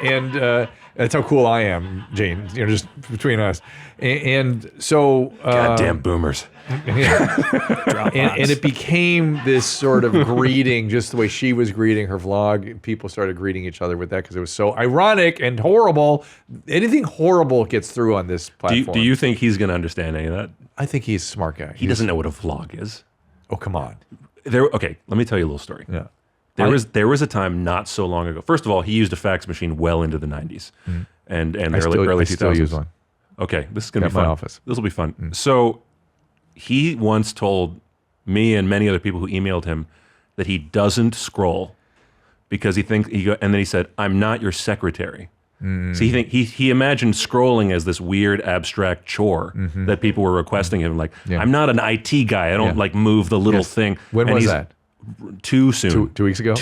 and that's how cool I am, Gene. Just between us. And so... Goddamn boomers. And it became this sort of greeting, just the way she was greeting her vlog. People started greeting each other with that because it was so ironic and horrible. Anything horrible gets through on this platform. Do you think he's going to understand any of that? I think he's a smart guy. He doesn't know what a vlog is. Oh, come on. Okay, let me tell you a little story. Yeah. There was a time not so long ago. First of all, he used a fax machine well into the 90s and the early 2000s. I still use one. Okay, this is going to be At my fun. office. This will be fun. So he once told me and many other people who emailed him that he doesn't scroll because he thinks and then he said, "I'm not your secretary." So he imagined scrolling as this weird abstract chore that people were requesting him. Like, I'm not an IT guy. I don't like move the little thing. When was that? Too soon. 2 weeks ago?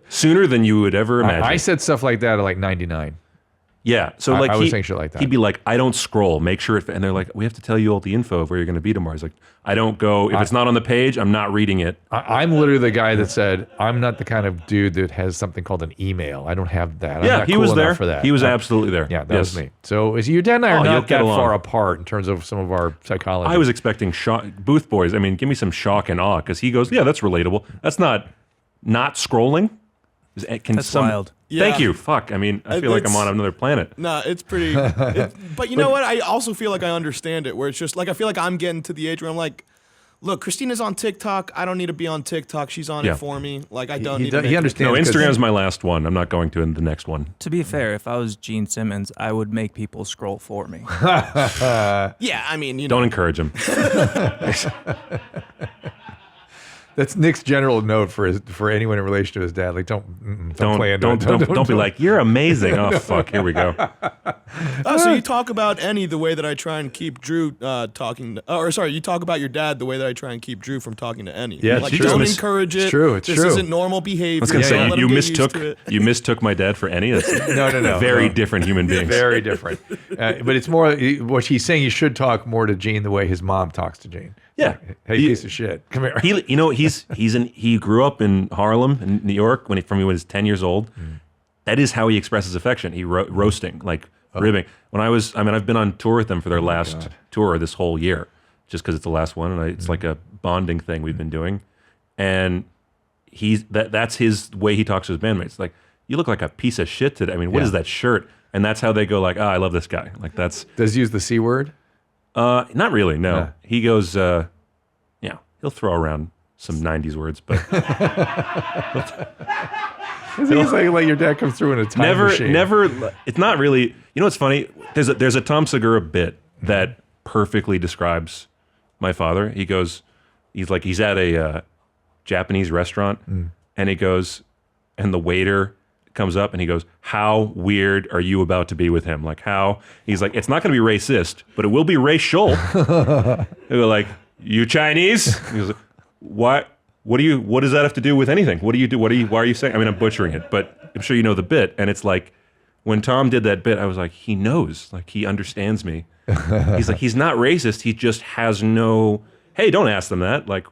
Sooner than you would ever imagine. I said stuff like that at like 99. Yeah, so like I was saying shit like that. He'd be like, I don't scroll. Make sure and they're like, we have to tell you all the info of where you're going to be tomorrow. He's like, I don't go. If it's not on the page, I'm not reading it. I'm literally the guy that said, I'm not the kind of dude that has something called an email. I don't have that. I'm not he cool was there enough for that. He was absolutely there. Yeah, that was me. So your dad and I are not that far apart in terms of some of our psychology. I was expecting Booth Boys. I mean, give me some shock and awe because he goes, yeah, that's relatable. That's not scrolling. That's wild. Thank you. Fuck. I mean, I feel like I'm on another planet. No, it's pretty. But you know what? I also feel like I understand it. Where it's just like I feel like I'm getting to the age where I'm like, look, Christina's on TikTok. I don't need to be on TikTok. She's on it for me. Like I don't need to. He understands. No, Instagram's my last one. I'm not going to in the next one. To be fair, if I was Gene Simmons, I would make people scroll for me. Yeah, I mean, you know. Don't encourage him. That's Nick's general note for anyone in relation to his dad. Like, don't play into it. Don't be like, you're amazing. Oh fuck, here we go. So you talk about Annie the way that I try and keep Drew talking. You talk about your dad the way that I try and keep Drew from talking to Annie. Yeah, like it's don't true. encourage it. It's true. It's this true. isn't normal behavior. I was gonna say Don't you let him get used to it. mistook my dad for Annie. That's No. Very different human beings. Very different. But it's more what he's saying. You should talk more to Gene the way his mom talks to Gene. Yeah. Hey, piece of shit. Come here. He grew up in Harlem, in New York, when he was 10 years old. That is how he expresses affection. He roasting, like ribbing. I've been on tour with them for their last tour this whole year, just because it's the last one, and it's like a bonding thing we've been doing. And that's his way he talks to his bandmates. Like, you look like a piece of shit today. I mean, what is that shirt? And that's how they go like, I love this guy. Like that's. Does he use the C word? Not really, no. Yeah. He goes, he'll throw around some 90s words, but It's like your dad comes through in a time machine. Never, it's not really, you know what's funny? There's a Tom Segura bit that perfectly describes my father. He's at a Japanese restaurant, and he goes, and the waiter comes up and he goes, how weird are you about to be with him? Like he's like, it's not going to be racist, but it will be racial. They go like, you Chinese? He goes, what does that have to do with anything? What do you do? Why are you saying? I mean, I'm butchering it, but I'm sure you know the bit. And it's like, when Tom did that bit, I was like, he knows, like he understands me. He's like, he's not racist. He just has no, hey, don't ask them that. Like,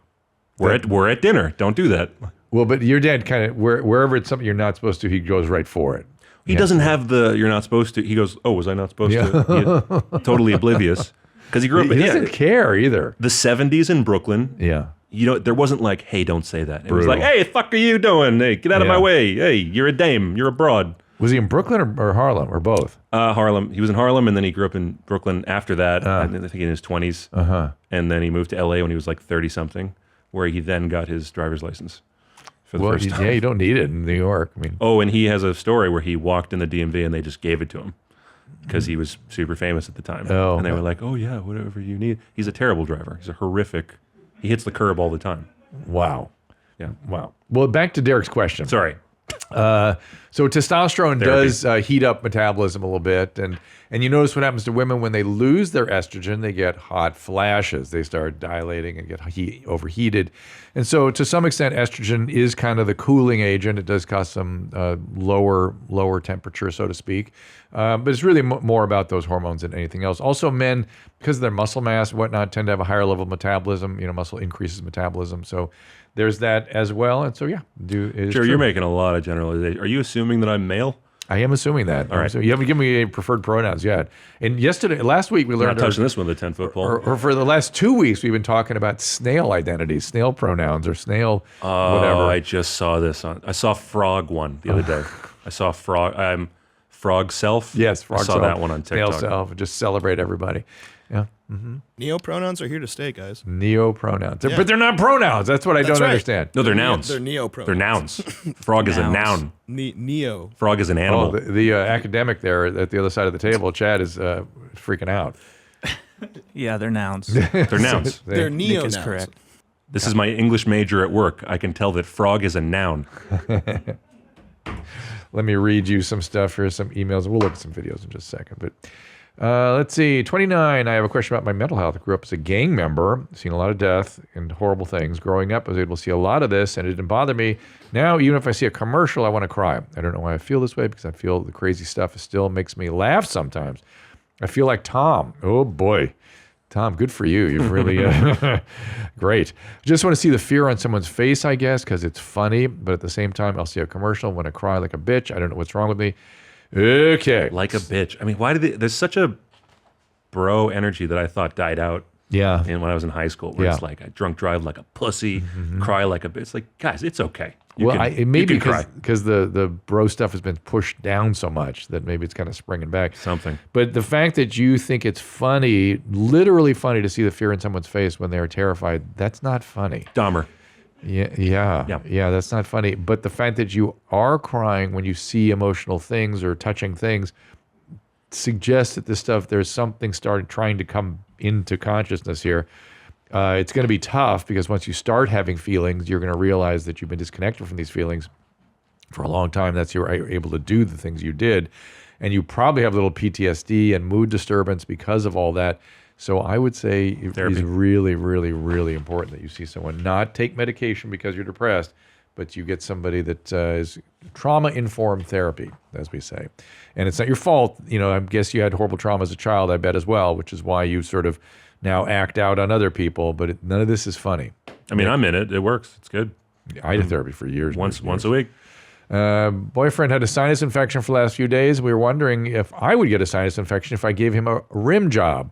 we're at dinner. Don't do that. Well, but your dad kind of, wherever it's something you're not supposed to, he goes right for it. He doesn't have you're not supposed to. He goes, oh, was I not supposed to? Totally oblivious. Because he grew up. He doesn't care either. The 70s in Brooklyn. Yeah. You know, there wasn't like, hey, don't say that. It was like, hey, the fuck are you doing? Hey, get out of my way. Hey, you're a dame. You're a broad. Was he in Brooklyn or Harlem or both? Harlem. He was in Harlem, and then he grew up in Brooklyn after that. I think in his 20s. And then he moved to LA when he was like 30-something, where he then got his driver's license. For the first time. Yeah, you don't need it in New York. I mean, and he has a story where he walked in the DMV and they just gave it to him because he was super famous at the time. And they were like, oh yeah, whatever you need. He's a terrible driver. He's a horrific. He hits the curb all the time. Wow. Yeah. Wow. Well, back to Derek's question. Sorry. So testosterone does heat up metabolism a little bit, and you notice what happens to women when they lose their estrogen. They get hot flashes. They start dilating and get overheated. And so to some extent, estrogen is kind of the cooling agent. It does cause some lower temperature, so to speak. But it's really more about those hormones than anything else. Also, men, because of their muscle mass and whatnot, tend to have a higher level of metabolism. You know, muscle increases metabolism. So there's that as well. And so, yeah. Sure, you're making a lot of generalizations. Are you assuming that I'm male? I am assuming that. All right. So you haven't given me any preferred pronouns yet. And last week we learned... Not touching this one with a 10-foot pole. Or for the last 2 weeks, we've been talking about snail identities, snail pronouns, or snail whatever. I just saw this I saw frog one the other day. I saw frog... frog self? Yes, frog self. I saw that one on TikTok. Snail self. Just celebrate everybody. Yeah. Mm-hmm. Neo-pronouns are here to stay, guys. Neo-pronouns. But they're not pronouns. That's what I don't understand. No, they're nouns. They're neo-pronouns. They're nouns. Frog is a noun. Neo. Frog is an animal. The academic there at the other side of the table, Chad, is freaking out. Yeah, they're nouns. They're nouns. They're neo-nouns. Nick is correct. This is my English major at work. I can tell that frog is a noun. Let me read you some stuff here, some emails. We'll look at some videos in just a second. But let's see. 29, I have a question about my mental health. I grew up as a gang member, seen a lot of death and horrible things. Growing up, I was able to see a lot of this, and it didn't bother me. Now, even if I see a commercial, I want to cry. I don't know why I feel this way, because I feel the crazy stuff still makes me laugh sometimes. I feel like Tom. Oh, boy. Tom, good for you. You've really, great. I just want to see the fear on someone's face, I guess, because it's funny. But at the same time, I'll see a commercial when I cry like a bitch. I don't know what's wrong with me. Okay. Like a bitch. I mean, why did there's such a bro energy that I thought died out when I was in high school, where it's like I drunk drive like a pussy, cry like a bitch. It's like, guys, it's okay. It may be because the bro stuff has been pushed down so much that maybe it's kind of springing back. Something. But the fact that you think it's funny, literally funny, to see the fear in someone's face when they're terrified, that's not funny. Dahmer. Yeah, that's not funny. But the fact that you are crying when you see emotional things or touching things suggests that this stuff, there's something trying to come into consciousness here. It's going to be tough, because once you start having feelings, you're going to realize that you've been disconnected from these feelings for a long time. That's you're able to do the things you did. And you probably have a little PTSD and mood disturbance because of all that. So I would say it is really, really, really important that you see someone, not take medication because you're depressed, but you get somebody that is trauma-informed therapy, as we say. And it's not your fault. I guess you had horrible trauma as a child, I bet, as well, which is why you sort of now act out on other people, but none of this is funny. I mean, I'm in it. It works. It's good. I did therapy for years. Once a week. Boyfriend had a sinus infection for the last few days. We were wondering if I would get a sinus infection if I gave him a rim job.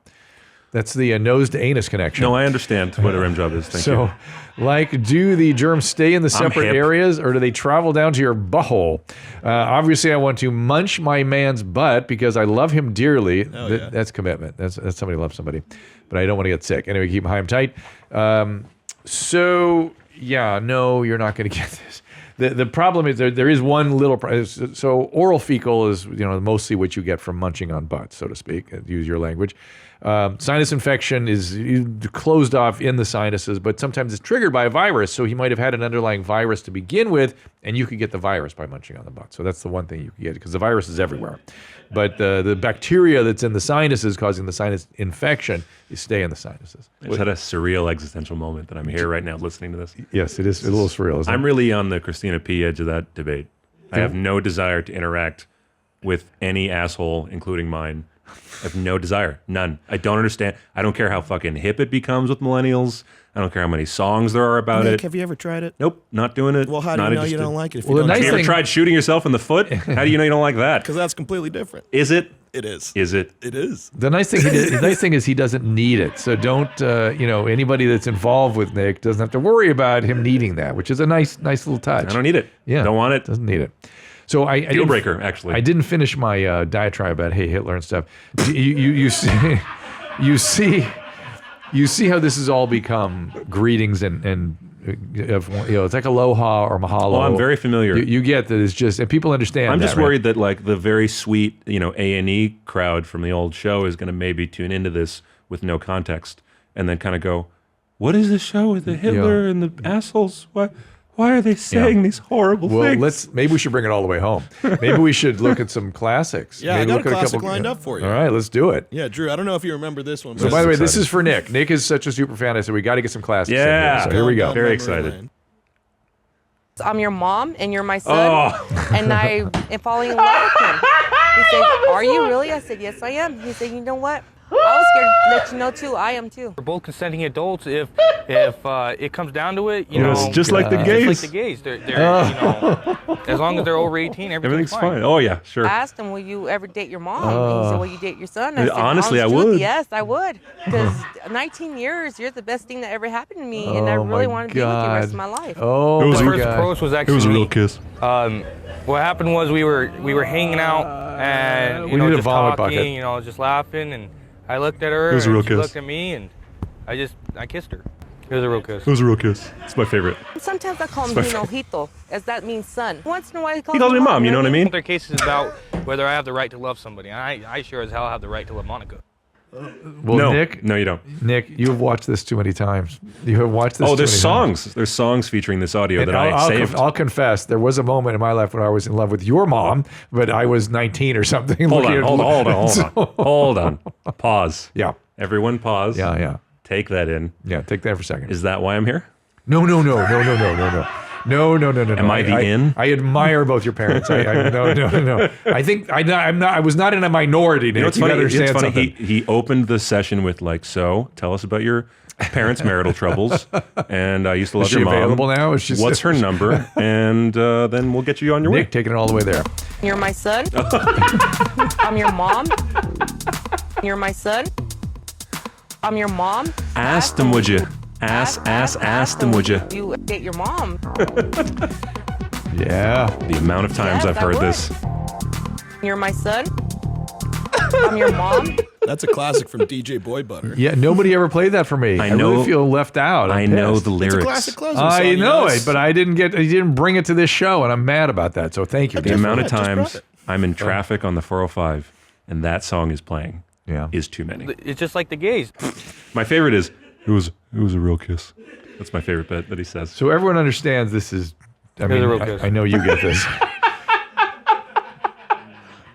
That's the nose to anus connection. No, I understand what a rim job is. Thank you. Like, do the germs stay in the separate areas, or do they travel down to your butthole? Obviously, I want to munch my man's butt because I love him dearly. That's commitment. That's somebody loves somebody. But I don't want to get sick. Anyway, keep him high and tight. No, you're not going to get this. The problem is there is one little so oral fecal is mostly what you get from munching on butts, so to speak. Use your language. Sinus infection is closed off in the sinuses, but sometimes it's triggered by a virus. So he might have had an underlying virus to begin with, and you could get the virus by munching on the butt. So that's the one thing you can get, because the virus is everywhere. But the bacteria that's in the sinuses causing the sinus infection stay in the sinuses. I just had a surreal existential moment that I'm here right now listening to this. Yes, it is a little surreal, isn't it? I'm really on the Christina P. edge of that debate. I have no desire to interact with any asshole, including mine. I have no desire. None. I don't understand. I don't care how fucking hip it becomes with millennials. I don't care how many songs there are about Nick, it. have you ever tried it? Nope, not doing it. Well, how do you know you don't like it? If you have you ever tried shooting yourself in the foot? How do you know you don't like that? Because that's completely different. Is it? It is. Is it? It is. The nice thing is he doesn't need it. So don't anybody that's involved with Nick doesn't have to worry about him needing that, which is a nice little touch. I don't need it. Yeah, don't want it. Doesn't need it. So deal breaker, actually. I didn't finish my diatribe about Hitler and stuff. You see how this has all become greetings and it's like aloha or mahalo. Oh, I'm very familiar. You get that it's just, and people understand. I'm just worried that like the very sweet A&E crowd from the old show is going to maybe tune into this with no context and then kind of go, "What is this show with the Hitler and the assholes? Why are they saying these horrible things?" Maybe we should bring it all the way home. Maybe we should look at some classics. Yeah, maybe I got a classic lined up for you. All right, let's do it. Yeah, Drew, I don't know if you remember this one. So by the way, this is for Nick. Nick is such a super fan. I said we got to get some classics. Yeah. In here. So here we go. Very excited. I'm your mom and you're my son, and I am falling in love with him. He said, "Are you really?" I said, "Yes, I am." He said, "You know what? I was scared to let you know too. I am too." We're both consenting adults. If it comes down to it, it's just like the gays. Just like the gays. They're as long as they're over 18, everything's fine. Oh yeah, sure. I asked him, "Will you ever date your mom?" And he said, "Will you date your son?" I said, honestly, I truth, would. Yes, I would. Because 19 years, you're the best thing that ever happened to me, and I really want to be with you the rest of my life. Oh, the first approach was actually it was a real kiss. What happened was we were hanging out and just talking, just laughing, and I looked at her, and she looked at me, and I kissed her. It was a real kiss. It was a real kiss. It's my favorite. Sometimes I call him Hinojito, as that means son. Once in a while he calls me mom, you know what I mean? Their case is about whether I have the right to love somebody. I sure as hell have the right to love Monica. Well, No, Nick, no, you don't. Nick, you have watched this too many times. You have watched this. Oh, too there's many songs. times. There's songs featuring this audio that I'll saved. I'll confess, there was a moment in my life when I was in love with your mom, but I was 19 or something. Hold on. Hold on. Pause. Yeah. Everyone pause. Yeah. Take that in. Yeah, take that for a second. Is that why I'm here? No. No. Am I the in? I admire both your parents. No. I think I'm not. I was not in a minority. Nick. You know what's You funny? gotta understand It's funny. something. He opened the session with like, so tell us about your parents' marital troubles. And I used to love Is she your mom. available now? Is she- What's her number? And then we'll get you on your way. Nick taking it all the way there. You're my son. I'm your mom. You're my son. I'm your mom. Ask them, would you? Ask them, would you? You get your mom. Yeah. The amount of times Yes, I've I heard would. this. You're my son. I'm your mom. That's a classic from DJ Boy Butter. Yeah. Nobody ever played that for me. I know- really feel left out. I I'm know pissed. the It's lyrics. a classic closing song. I know yes. it, but I didn't get. He didn't bring it to this show, and I'm mad about that. So thank you. The Nick. amount of just brought times it. I'm in traffic on the 405 and that song is playing Yeah. is too many. It's just like the gays. My favorite is, it was a real kiss. That's my favorite bit that he says. So everyone understands this is. I mean, a real kiss. I know you get this.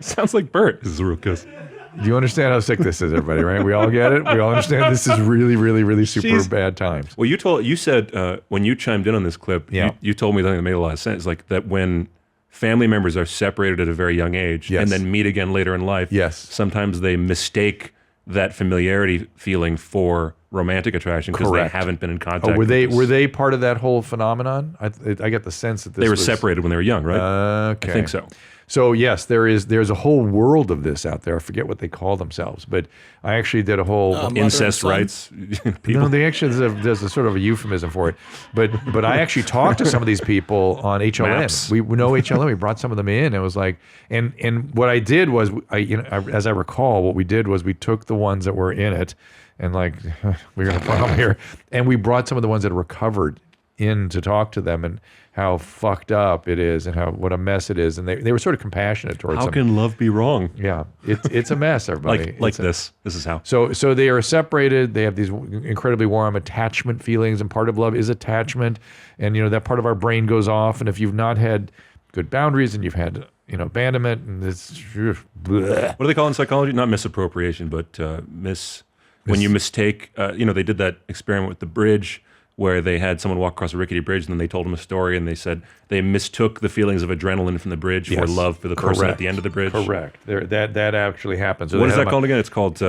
Sounds like Bert. This is a real kiss. Do you understand how sick this is, everybody? Right? We all get it. We all understand this is really, really, really super Jeez. bad times. Well, you said when you chimed in on this clip, Yeah. you told me something that made a lot of sense. Like that when family members are separated at a very young age Yes. and then meet again later in life, Yes. sometimes they mistake that familiarity feeling for romantic attraction because they Correct. haven't been in contact. Oh, were with they this. were they part of that whole phenomenon? I get the sense that this They were was, separated when they were young, right? Okay, I think so. So yes, there's a whole world of this out there. I forget what they call themselves, but I actually did a whole Mother and Incest son. rights. People. No, they actually there's a sort of a euphemism for it, but I actually talked to some of these people on HLN. Maps. We know HLN. We brought some of them in. And it was like, and what I did was, as I recall, what we did was we took the ones that were in it, and like we're gonna put them here, and we brought some of the ones that recovered in to talk to them and how fucked up it is and what a mess it is, and they were sort of compassionate towards How them. can love be wrong? Yeah, it's a mess, everybody. Like It's a- this. This is how. So they are separated. They have these incredibly warm attachment feelings, and part of love is attachment. And that part of our brain goes off. And if you've not had good boundaries and you've had abandonment, and it's bleh. What do they call it in psychology? Not misappropriation, but when you mistake. They did that experiment with the bridge where they had someone walk across a rickety bridge and then they told them a story and they said they mistook the feelings of adrenaline from the bridge for Yes. love for the person Correct. at the end of the bridge. Correct. That actually happens. So What they is had that called again? It's called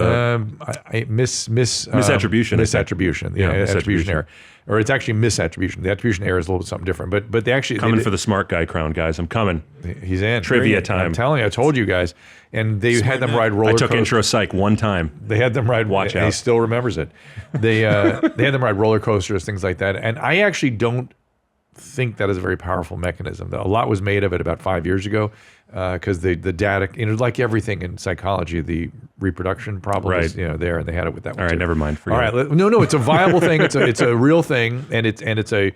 misattribution. Misattribution. Yeah, Yeah, attribution misattribution. error, or it's actually misattribution. The attribution error is a little bit something different. But they actually coming for the smart guy crown, guys. I'm coming. He's in Trivia I'm time. telling you, I told you guys, and they had them ride roller I took coasters. intro psych one time. They had them ride. Watch He out. still remembers it. They had them ride roller coasters, things like that. And I actually don't think that is a very powerful mechanism. A lot was made of it about 5 years ago because the data, like everything in psychology, the reproduction problem is Right. there, and they had it with that one. All right, too. never mind. Forget All right, no, it's a viable thing. It's a real thing, and it's a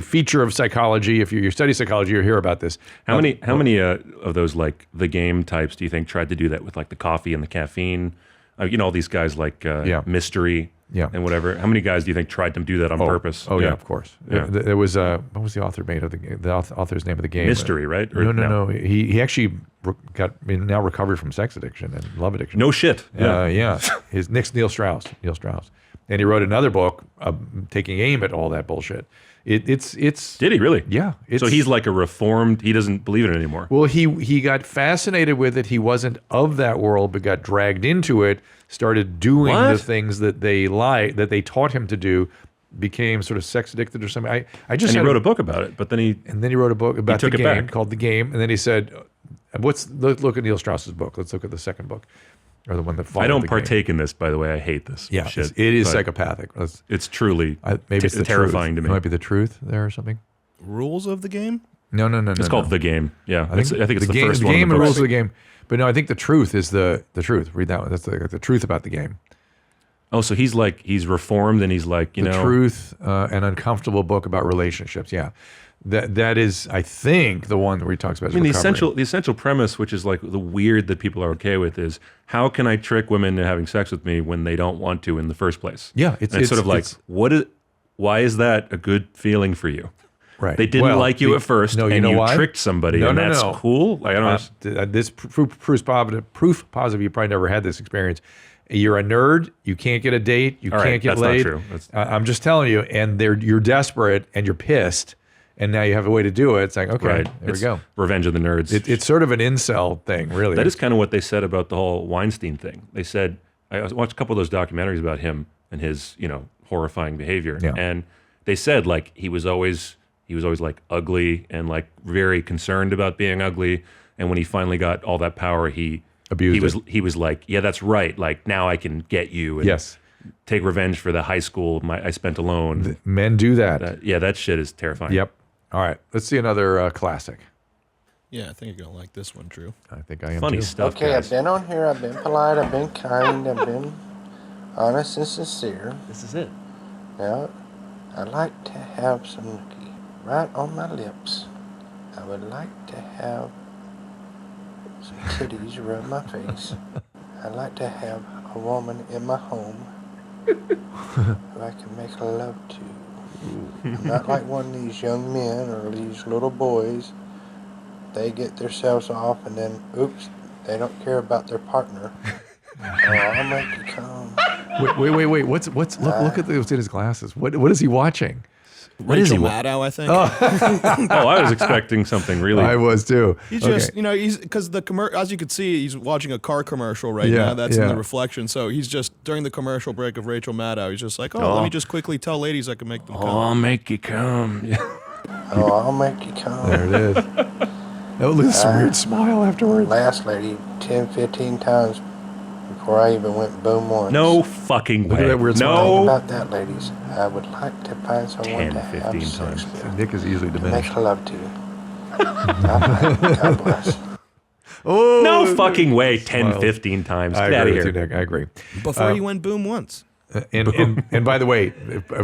feature of psychology. If you study psychology, you hear about this. How many of those like the game types do you think tried to do that with like the coffee and the caffeine? All these guys like Mystery and whatever. How many guys do you think tried to do that on purpose? Oh yeah, of course. Yeah. There was what was the author made of the author's name of the game? Mystery, right? Or No. He actually now recovered from sex addiction and love addiction. No shit. Yeah. His Neil Strauss, and he wrote another book taking aim at all that bullshit. It's Did he really? Yeah. So he's like a reformed. He doesn't believe in it anymore. Well, he got fascinated with it. He wasn't of that world, but got dragged into it. Started doing What? the things that they taught him to do. Became sort of sex addicted or something. And he wrote a book about it, but then he wrote a book about took the it game back. called The Game, and then he said, let's look at Neil Strauss's book. Let's look at the second book, or the one that followed. I don't The Game." partake in this, by the way. I hate this. Yeah, shit, it is but psychopathic. It's truly Maybe it's the terrifying truth. to me. It might be the truth there or something. Rules of the game? No. It's called The Game. Yeah, I think it's the game, first the one. game of and the rules of books. the game. But no, I think the truth is the truth. Read that one. That's the truth about the game. Oh, so he's reformed and he's like, The truth, an uncomfortable book about relationships. Yeah. That is, I think, the one where he talks about. I mean, the essential premise, which is like the weird that people are okay with, is how can I trick women into having sex with me when they don't want to in the first place? Yeah, it's sort of like why is that a good feeling for you? Right. They didn't like you at first, and you tricked somebody, and that's cool. Like, I don't. This proof positive. You probably never had this experience. You're a nerd. You can't get a date. You can't get laid. That's not true. I'm just telling you. And you're desperate and you're pissed. And now you have a way to do it. It's like, okay, there we go. Revenge of the nerds. It's sort of an incel thing, really. That is kind of what they said about the whole Weinstein thing. They said, I watched a couple of those documentaries about him and his, horrifying behavior. Yeah. And they said like he was always like ugly and like very concerned about being ugly. And when he finally got all that power, he was like, yeah, that's right. Like now I can get you. And take revenge for the high school I spent alone. Men do that. That shit is terrifying. Yep. All right, let's see another classic. Yeah, I think you're gonna like this one, Drew. I think I am Funny too. stuff. Okay, guys. I've been on here. I've been polite. I've been kind. I've been honest and sincere. This is it. Now, I'd like to have some nookie right on my lips. I would like to have some titties rub my face. I'd like to have a woman in my home who I can make love to. I'm not like one of these young men or these little boys. They get themselves off and then, oops, they don't care about their partner. I'll make you come. Wait. Look at what's in his glasses. What is he watching? What is he? Maddow, I think. I was expecting something really. I was too. He's just, he's because as you could see, he's watching a car commercial right now. That's in the reflection. So he's just during the commercial break of Rachel Maddow. He's just like, let me just quickly tell ladies I can make them come. I'll make you come. I'll make you come. There it is. That was a weird smile afterwards. Last lady 10, 15 times before I even went boom once. No fucking way. Look at that weird smile. Think about that, ladies. I would like to find someone 10, to have 15 sex times. with. Nick is easily Make diminished. love to. God bless. Oh, No fucking way. 10, 15 times. I Get out of agree here. with you, Nick. I agree. Before he went boom once. And by the way,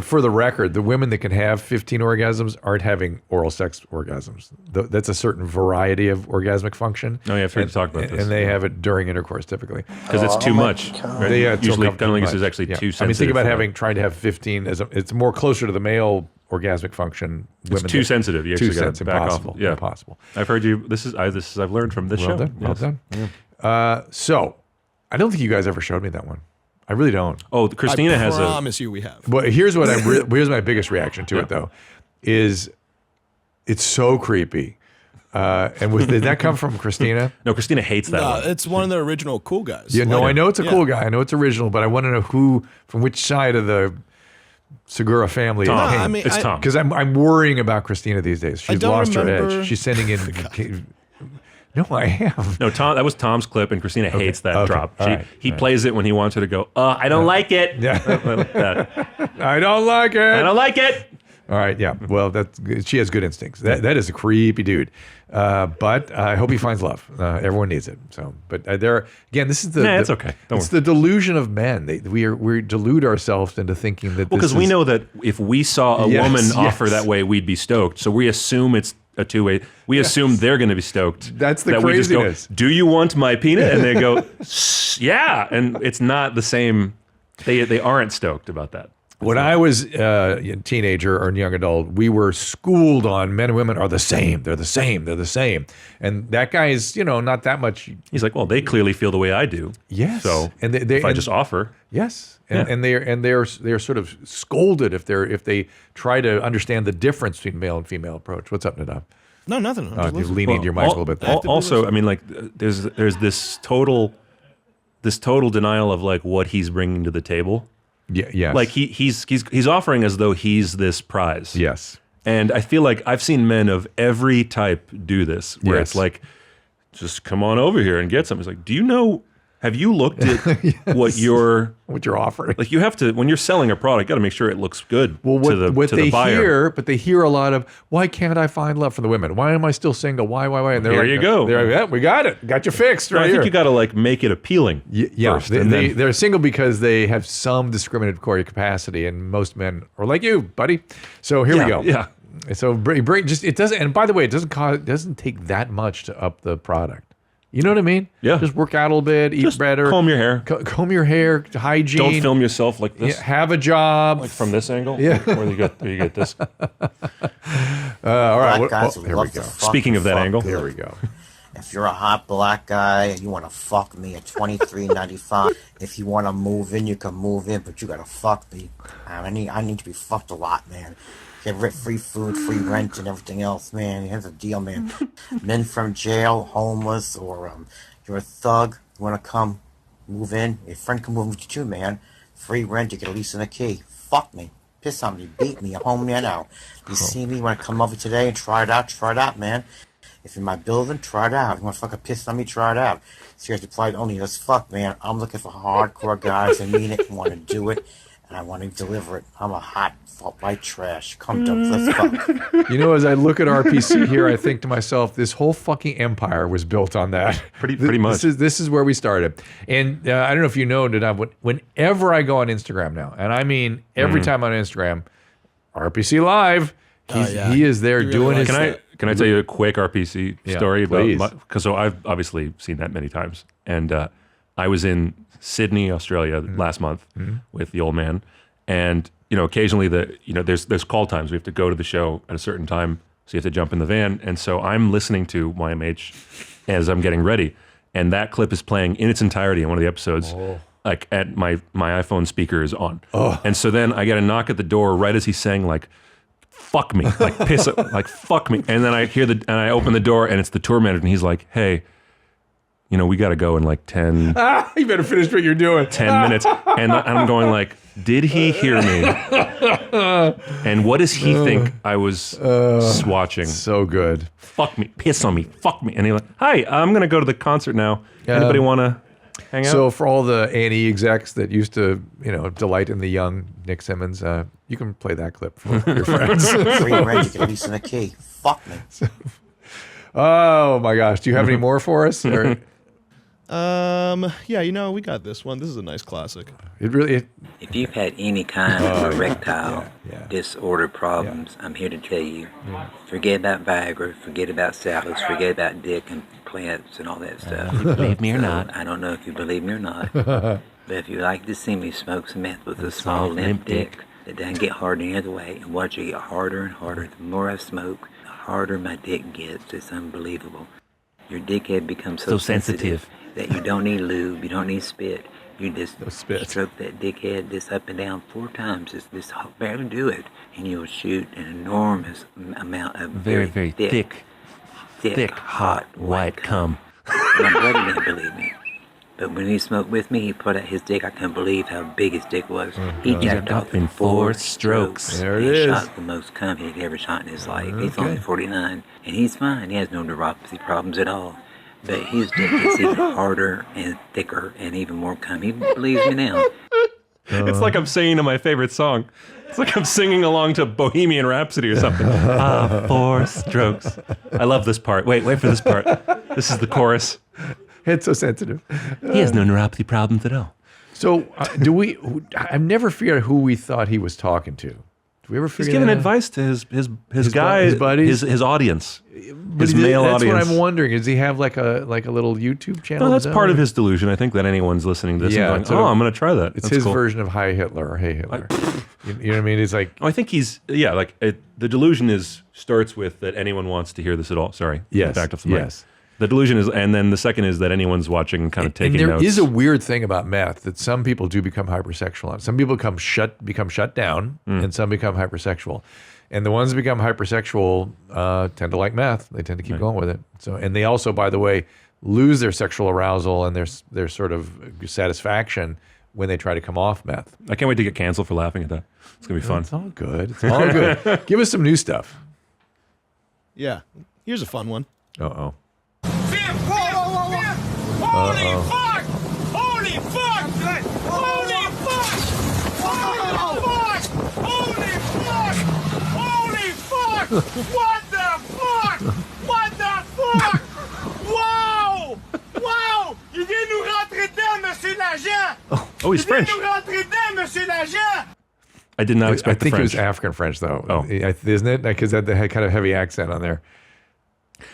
for the record, the women that can have 15 orgasms aren't having oral sex orgasms. That's a certain variety of orgasmic function. Oh, yeah, I've heard you talk about this. And they have it during intercourse typically. Because it's too much. Right? Usually cunnilingus is actually too sensitive. I mean, think about trying to have 15 it's more closer to the male orgasmic function. It's too sensitive. You actually got to back impossible, off. Yeah. Impossible. I've heard you. I've learned from this show. Well done. Yeah. So, I don't think you guys ever showed me that one. I really don't. Oh, Christina has a. I promise you we have. Well, here's what here's my biggest reaction to it though, is it's so creepy. Did that come from Christina? No, Christina hates that one. It's one of the original cool guys. Yeah, no, I know it's a cool guy. I know it's original, but I want to know from which side of the Segura family Tom. it came. I mean, it's Tom. Because I'm worrying about Christina these days. She's lost her edge. She's sending in. No, I have. No, Tom. That was Tom's clip, and Christina hates that drop. He plays it when he wants her to go. I don't like it. Yeah. I don't like it. I don't like it. All right, yeah. Well, she has good instincts. That is a creepy dude. But I hope he finds love. Everyone needs it. So, but this is it's okay. It's the delusion of men. We delude ourselves into thinking that. Because we know that if we saw a woman offer that way, we'd be stoked. So we assume it's a two-way. We assume they're going to be stoked. That's the craziness. We just go, do you want my peanut? And they go, yeah. And it's not the same. They aren't stoked about that. When I was a teenager or a young adult, we were schooled on men and women are the same. They're the same. They're the same. And that guy is, not that much. He's like, well, they clearly feel the way I do. Yes. So and if I just offer. Yes. And they're sort of scolded if they try to understand the difference between male and female approach. What's up, Nadav? No, nothing. You're leaning into your mic a little bit there. Also, I mean, like, there's this total denial of like what he's bringing to the table. Yeah, yes. Like he's offering as though he's this prize. Yes. And I feel like I've seen men of every type do this, where it's like, just come on over here and get something. It's like, do you know? Have you looked at what you're offering? Like you have to, when you're selling a product, you got to make sure it looks good to the buyer. But they hear a lot of, why can't I find love from the women? Why am I still single? Why? And they're here like, you go. They're like, yeah, we got it. Got you fixed right I here. think you got to like make it appealing. First, they're single because they have some discriminatory capacity, and most men are like you, buddy. So here we go. Yeah. So bring just it doesn't. And by the way, it doesn't take that much to up the product. You know what I mean? Yeah. Just work out a little bit, eat better. Comb your hair. Comb your hair, hygiene. Don't film yourself like this. Yeah, have a job. Like from this angle? Yeah. Or you get this. All right. Black guys Here we love go. to fuck Speaking of that fuck angle. good. Here we go. If you're a hot black guy and you want to fuck me at $23.95, if you want to move in, you can move in, but you gotta fuck me. I need to be fucked a lot, man. Get free food, free rent, and everything else, man. Here's the deal, man. Men from jail, homeless, or you're a thug, you want to come move in, your friend can move with you too, man. Free rent, you get a lease and a key. Fuck me. Piss on me, beat me, I'm home now. You see me, you want to come over today and try it out, man. If you're in my building, try it out. You want to fucking piss on me, try it out. Seriously, probably only as fuck, man. I'm looking for hardcore guys that mean it and want to do it, and I want to deliver it. I'm a hot white trash. Come to let's fuck. You know, as I look at RPC here, I think to myself, this whole fucking empire was built on that. Pretty much. This is where we started. And I don't know if you know, whenever I go on Instagram now, and I mean every time on Instagram, RPC Live, he is there doing his thing. Can I tell you a quick RPC story? Please. Because I've obviously seen that many times. And I was in Sydney, Australia last month with the old man. And, occasionally there's call times. We have to go to the show at a certain time. So you have to jump in the van. And so I'm listening to YMH as I'm getting ready. And that clip is playing in its entirety in one of the episodes. Like at my iPhone speaker is on. And so then I get a knock at the door right as he's saying like, fuck me, like piss, like fuck me. And then I open the door and it's the tour manager and he's like, hey, we got to go in like 10. You better finish what you're doing. 10 minutes. And I'm going like, did he hear me? And what does he think I was watching? So good. Fuck me, piss on me, fuck me. And he's like, hi, I'm going to go to the concert now. Anybody want to hang out? So for all the A&E execs that used to, delight in the young Nick Simmons, you can play that clip for your friends. Free rent, you get a lease and a key. Fuck me. Oh my gosh. Do you have any more for us? Or? Yeah, we got this one. This is a nice classic. If you've had any kind of erectile disorder problems, I'm here to tell you, forget about Viagra, forget about salads, forget about dick implants and all that stuff. You believe me or not. I don't know if you believe me or not, but if you like to see me smoke some meth with a small limp dick that doesn't get hard any other way, and watch it get harder and harder, the more I smoke, the harder my dick gets. It's unbelievable. Your dickhead becomes so sensitive that you don't need lube, you don't need spit. You just stroke that dickhead just up and down 4 times. Just barely do it, and you'll shoot an enormous amount of very thick, hot, white cum. My brother didn't believe me. But when he smoked with me, he put out his dick. I couldn't believe how big his dick was. He jacked off in 4 strokes. There it he is. shot the most cum he'd ever shot in his life. He's only 49, and he's fine. He has no neuropathy problems at all. But his dick gets even harder and thicker and even more cum. He believes me now. It's like I'm singing to my favorite song. It's like I'm singing along to Bohemian Rhapsody or something. 4 strokes. I love this part. Wait for this part. This is the chorus. It's so sensitive. He has no neuropathy problems at all. So I've never figured out who we thought he was talking to. Do we ever figure He's giving that out? advice to his guys, his buddies, his audience, but his male that's audience. That's what I'm wondering. Does he have like a little YouTube channel? No, that's part of his delusion. I think that anyone's listening to this and going, I'm going to try that. It's that's his cool. version of Hi Hitler or Hey Hitler. You know what I mean? It's like I think he's the delusion starts with that anyone wants to hear this at all. Sorry, back off the mic. Yes. The delusion is, and then the second is that anyone's watching and kind of taking and notes. there is a weird thing about meth that some people do become hypersexual on. Some people become shut down, and some become hypersexual. And the ones that become hypersexual tend to like meth. They tend to keep going with it. So, and they also, by the way, lose their sexual arousal and their sort of satisfaction when they try to come off meth. I can't wait to get canceled for laughing at that. It's gonna be fun. It's all good. It's all good. Give us some new stuff. Yeah, here's a fun one. Uh-oh. Holy fuck! Holy fuck! Holy fuck! Holy fuck! Holy fuck! Holy fuck! What the fuck? What the fuck? Wow! Wow! Il vient nous rentrer dedans, monsieur l'agent! Oh, he's French. Il vient nous rentrer dedans, monsieur l'agent! I did not expect the French. I think French. it was African French, though. Oh. Isn't it? Because they had kind of heavy accent on there.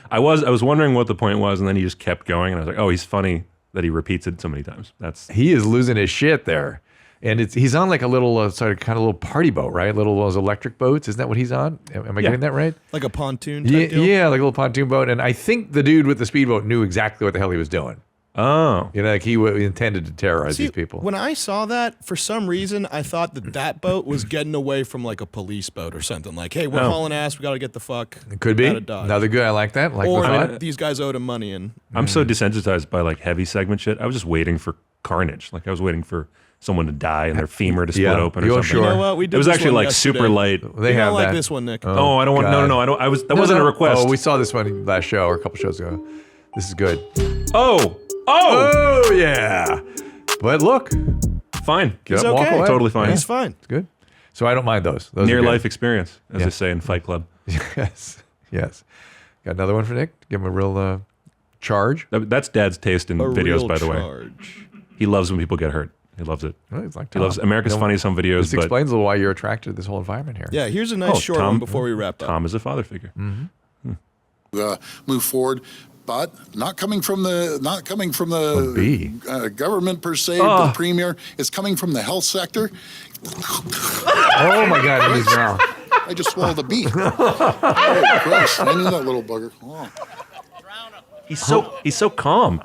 I was wondering what the point was, and then he just kept going, and I was like, oh, he's funny that he repeats it so many times. He is losing his shit there. And he's on like a little little party boat, right? Little those electric boats. Isn't that what he's on? Am I getting that right? Like a pontoon type deal? Yeah, like a little pontoon boat. And I think the dude with the speedboat knew exactly what the hell he was doing. Oh. Like he intended to terrorize these people. When I saw that, for some reason, I thought that boat was getting away from like a police boat or something. Like, hey, we're hauling ass. We got to get the fuck It could be. out of Dodge. Another good. I like that. Or these guys owed him money. And I'm so desensitized by like heavy segment shit. I was just waiting for carnage. Like I was waiting for someone to die and their femur to split open or something. Sure. You know what? We did it was this actually one like yesterday. super light. They have like that. this one, Nick. Oh, I don't want. No. That wasn't a request. Oh, we saw this one last show or a couple shows ago. This is good. Oh, yeah. But look, fine. Get He's up, walk okay. away. Totally fine. He's fine. It's good. So I don't mind those. Those Near are good. life experience, as they say in Fight Club. Yes. Got another one for Nick? Give him a real charge. That's Dad's taste in videos, real by the way. charge. He loves when people get hurt. He loves it. Well, it's like He loves America's Funniest Home Videos. This but explains a little why you're attracted to this whole environment here. Yeah, here's a nice short Tom, one before we wrap up. Tom is a father figure. Move forward, but not coming from the government per se, the premier. It's coming from the health sector. Oh my God! In his mouth. I just swallowed a bee. Oh, gross! I knew that little bugger. Oh. He's so calm.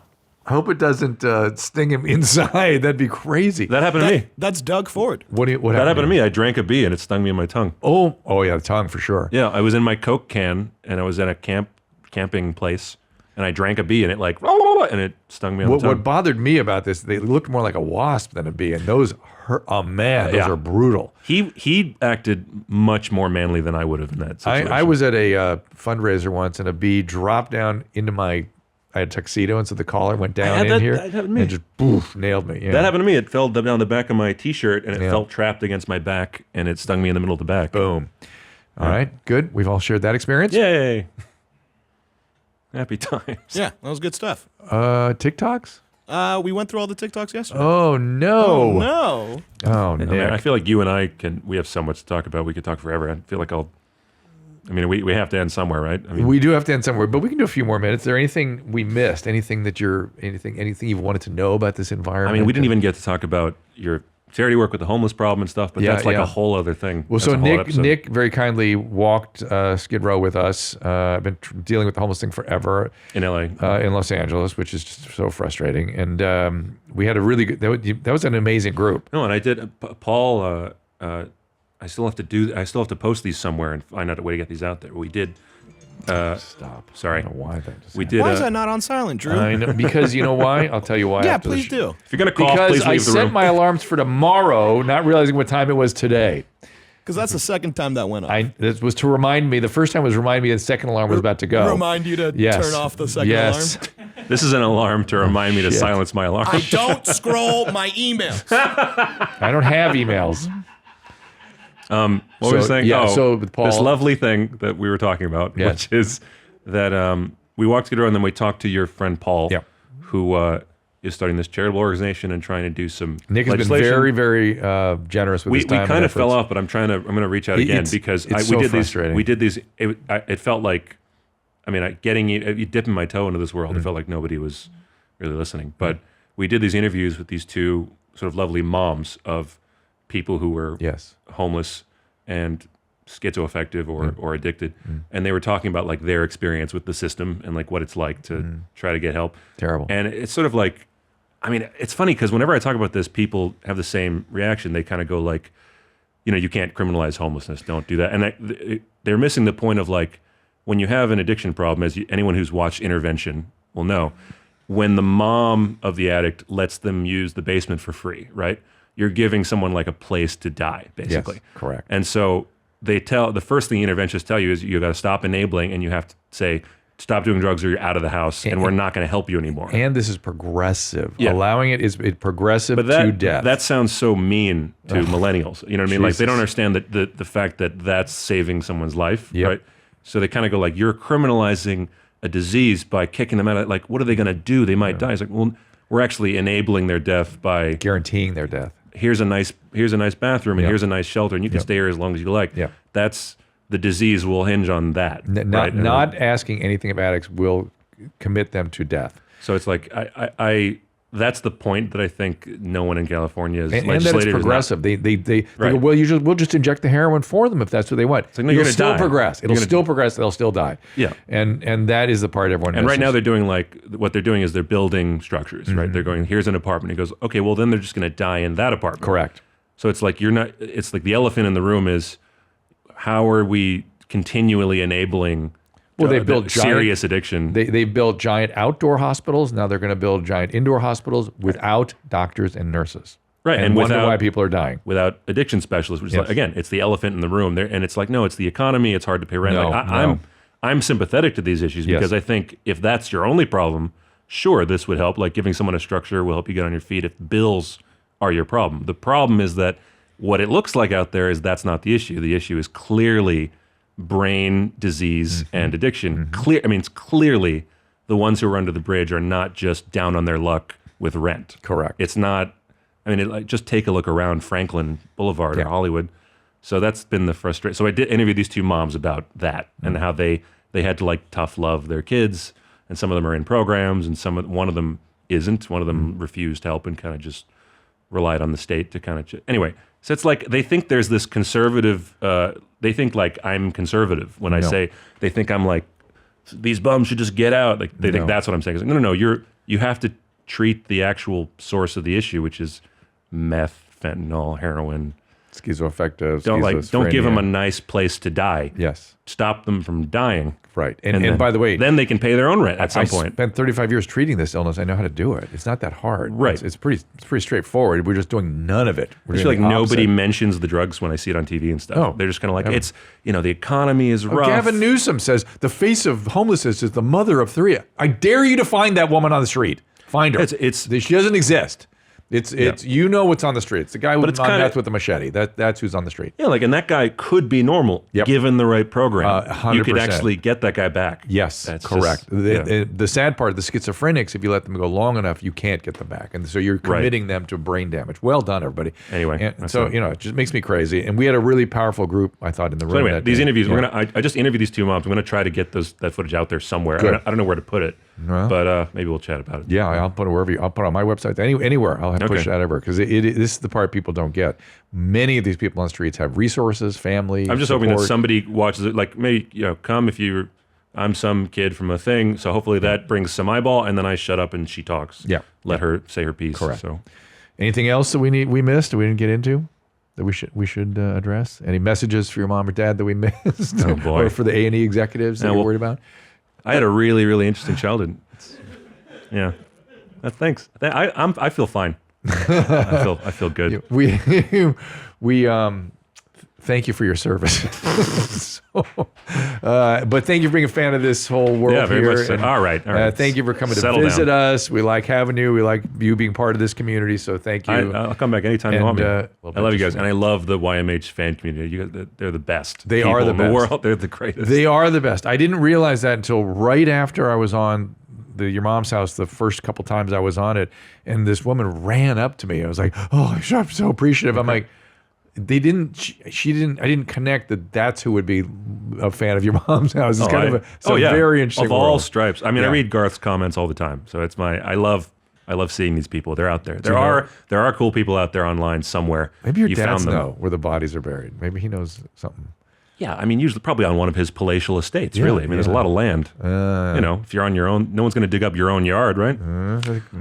I hope it doesn't sting him inside. That'd be crazy. That happened to me. That's Doug Ford. What That happened to me. I drank a bee and it stung me in my tongue. Oh yeah, the tongue for sure. Yeah, I was in my Coke can and I was at a camping place and I drank a bee and it like and it stung me on the tongue. What bothered me about this, they looked more like a wasp than a bee, and those hurt. Oh man, those are brutal. He acted much more manly than I would have in that situation. I was at a fundraiser once, and a bee dropped down into my. I had a tuxedo, and so the collar went down in here, that happened to me. and just poof, nailed me. Yeah. That happened to me. It fell down the back of my T-shirt, and it felt trapped against my back, and it stung me in the middle of the back. Boom. All right, good. We've all shared that experience. Yay! Happy times. Yeah, that was good stuff. TikToks? We went through all the TikToks yesterday. Oh no! Oh no! Oh no! I mean, I feel like you and I we have so much to talk about. We could talk forever. I feel like we have to end somewhere, right? I mean, we do have to end somewhere, but we can do a few more minutes. Is there anything we missed? Anything that anything you've wanted to know about this environment? I mean, we didn't even get to talk about your charity work with the homeless problem and stuff, but that's like a whole other thing. Well, That's so a whole episode. Nick very kindly walked Skid Row with us. I've been dealing with the homeless thing forever in LA, in Los Angeles, which is just so frustrating. And we had a really good. That was an amazing group. No, and I did. Paul, I still have to post these somewhere and find out a way to get these out there. We did. Stop. Sorry. I don't know why that just we did. Why is that not on silent, Drew? I know, because you know why? I'll tell you why. Yeah, after please do. If you're gonna cough, because please leave I the set room. my alarms for tomorrow, not realizing what time it was today. Because that's the second time that went off. This was to remind me. The first time was to remind me the second alarm was about to go. Remind you to turn off the second alarm. This is an alarm to remind me to silence my alarm. I don't scroll my emails. I don't have emails. What were you saying? Yeah, so with Paul, this lovely thing that we were talking about, which is that we walked through and then we talked to your friend Paul, who is starting this charitable organization and trying to do some Nick has been legislation. very, very generous with his time. We kind of fell off, but I'm going to reach out again because we did these. It felt like, I mean, dipping my toe into this world, it felt like nobody was really listening. But we did these interviews with these two sort of lovely moms of people who were homeless and schizoaffective or addicted, and they were talking about like their experience with the system and like what it's like to try to get help. Terrible. And it's sort of like, I mean, it's funny because whenever I talk about this, people have the same reaction. They kind of go like, you can't criminalize homelessness. Don't do that. And they're missing the point of like, when you have an addiction problem, as anyone who's watched Intervention will know, when the mom of the addict lets them use the basement for free, right? You're giving someone like a place to die, basically. Yes, correct. And so the first thing interventionists tell you is you got to stop enabling and you have to say, stop doing drugs or you're out of the house and we're not going to help you anymore. And this is progressive. Allowing it is progressive to death. That sounds so mean to millennials. You know what I mean? Like they don't Jesus. understand the fact that that's saving someone's life, right? So they kind of go like, you're criminalizing a disease by kicking them out. Like, what are they going to do? They might die. It's like, well, we're actually enabling their death by guaranteeing their death. here's a nice bathroom and Yeah. here's a nice shelter and you can stay here as long as you like. Yeah. That's the disease will hinge on that. Not asking anything of addicts will commit them to death. So it's like I that's the point that I think no one in California is And legislated. that it's progressive. They go, well, we'll just inject the heroin for them if that's what they want. It's like, no, It'll you're still gonna die. progress. It'll still progress. They'll still die. Yeah. And that is the part everyone And right misses. now they're doing what they're doing is they're building structures, right? They're going, here's an apartment. It goes, okay, well then they're just going to die in that apartment. Correct. So it's like it's like the elephant in the room is how are we continually enabling they built serious addiction. They built giant outdoor hospitals. Now they're going to build giant indoor hospitals without doctors and nurses. Right, and wonder why people are dying. Without addiction specialists, which is Yes. like, again, it's the elephant in the room there, and it's like, no, it's the economy. It's hard to pay rent. No, like, no. I'm sympathetic to these issues Yes. because I think if that's your only problem, sure, this would help. Like giving someone a structure will help you get on your feet if bills are your problem. The problem is that what it looks like out there is that's not the issue. The issue is clearly brain disease and addiction. It's clearly the ones who are under the bridge are not just down on their luck with rent. Correct. It's not. Just take a look around Franklin Boulevard or Hollywood. So that's been the frustration. So I did interview these two moms about that and how they had to like tough love their kids, and some of them are in programs, and one of them isn't. One of them refused help and kind of just relied on the state to kind of anyway. So it's like they think there's this conservative. They think like I'm conservative when I say they think I'm like these bums should just get out. Like they think that's what I'm saying. It's like, no. You have to treat the actual source of the issue, which is meth, fentanyl, heroin, schizoaffective. Don't give them a nice place to die. Yes. Stop them from dying. Right. And And by the way, then they can pay their own rent at some point. I spent 35 years treating this illness. I know how to do it. It's not that hard. Right. It's pretty straightforward. We're just doing none of it. I feel like nobody mentions the drugs when I see it on TV and stuff. Oh, They're just kind of like, it's, the economy is rough. Gavin Newsom says the face of homelessness is the mother of three. I dare you to find that woman on the street. Find her. She doesn't exist. It's what's on the street. It's the guy with meth with the machete. That's who's on the street. Yeah, and that guy could be normal given the right program. 100%. You could actually get that guy back. Yes, That's correct. just- The sad part, the schizophrenics, if you let them go long enough, you can't get them back, and so you're committing them to brain damage. Well done, everybody. Anyway, and so it just makes me crazy. And we had a really powerful group, I thought, in the room. So anyway, that these day. interviews, Yeah. I just interviewed these two moms. I'm going to try to get that footage out there somewhere. Good. I don't know where to put it, Well. but maybe we'll chat about it. Yeah, I'll put it wherever I'll put it on my website, anywhere. I'll push Okay. that ever because this is the part people don't get. Many of these people on the streets have resources, family. I'm just hoping that support. somebody watches it. Like maybe come if I'm some kid from a thing. So hopefully that brings some eyeball, and then I shut up and she talks. Yeah. Let her say her piece. Correct. So Anything else that we missed that we didn't get into that we should address? Any messages for your mom or dad that we missed? Oh, boy. Or for the A&E executives that Yeah, you're well, worried about? I had a really, really interesting childhood. Yeah. Thanks. I feel fine. I feel good. We thank you for your service. But thank you for being a fan of this whole world Yeah, very here. much so. And, All right. thank you for coming Settle to visit down. us. We like having you. We like you being part of this community. So thank you. I'll come back anytime you want me. And, I love you guys, and I love the YMH fan community. They're the best. They people are the in best. the world. They're the greatest. They are the best. I didn't realize that until right after I was on your mom's house the first couple times I was on it, and this woman ran up to me. I was like, "Oh, I'm so appreciative." I'm like, "They didn't. She didn't. I didn't connect that. That's who would be a fan of your mom's house." It's kind of a very interesting. Of all world. stripes. I mean, I Yeah. read Garth's comments all the time, so it's I love seeing these people. They're out there. There are cool people out there online somewhere. Maybe your You dads found them. know where the bodies are buried. Maybe he knows something. Yeah, I mean, usually probably on one of his palatial estates. Yeah, Really, I mean, there's a yeah. lot of land. If you're on your own, no one's going to dig up your own yard, right?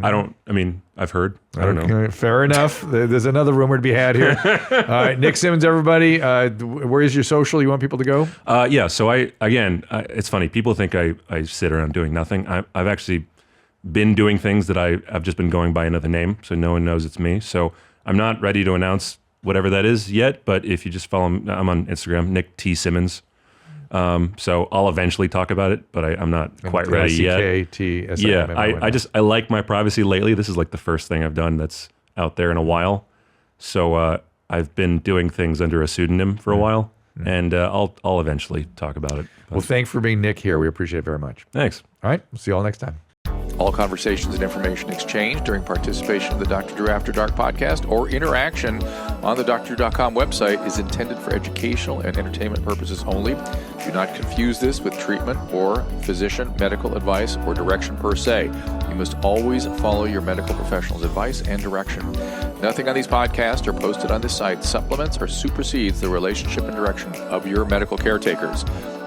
I don't. I mean, I've heard. I don't know. Okay, fair enough. There's another rumor to be had here. All right, Nick Simmons, everybody. Where is your social? You want people to go? Yeah. So it's funny. People think I sit around doing nothing. I've actually been doing things that I've just been going by another name, so no one knows it's me. So I'm not ready to announce whatever that is yet. But if you just follow me, I'm on Instagram, Nick T Simmons. So I'll eventually talk about it, but I'm not quite ready yet. LCKTSIMM. Yeah, I like my privacy lately. This is like the first thing I've done that's out there in a while. So I've been doing things under a pseudonym for a while, and I'll eventually talk about it. Well, thanks for being Nick here. We appreciate it very much. Thanks. All right, we'll see you all next time. All conversations and information exchanged during participation in the Dr. Drew After Dark podcast or interaction on the drdrew.com website is intended for educational and entertainment purposes only. Do not confuse this with treatment or physician medical advice or direction per se. You must always follow your medical professional's advice and direction. Nothing on these podcasts or posted on this site supplements or supersedes the relationship and direction of your medical caretakers.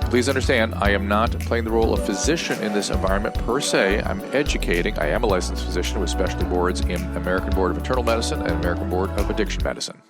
Please understand, I am not playing the role of physician in this environment per se. I'm educating. I am a licensed physician with specialty boards in American Board of Internal Medicine and American Board of Addiction Medicine.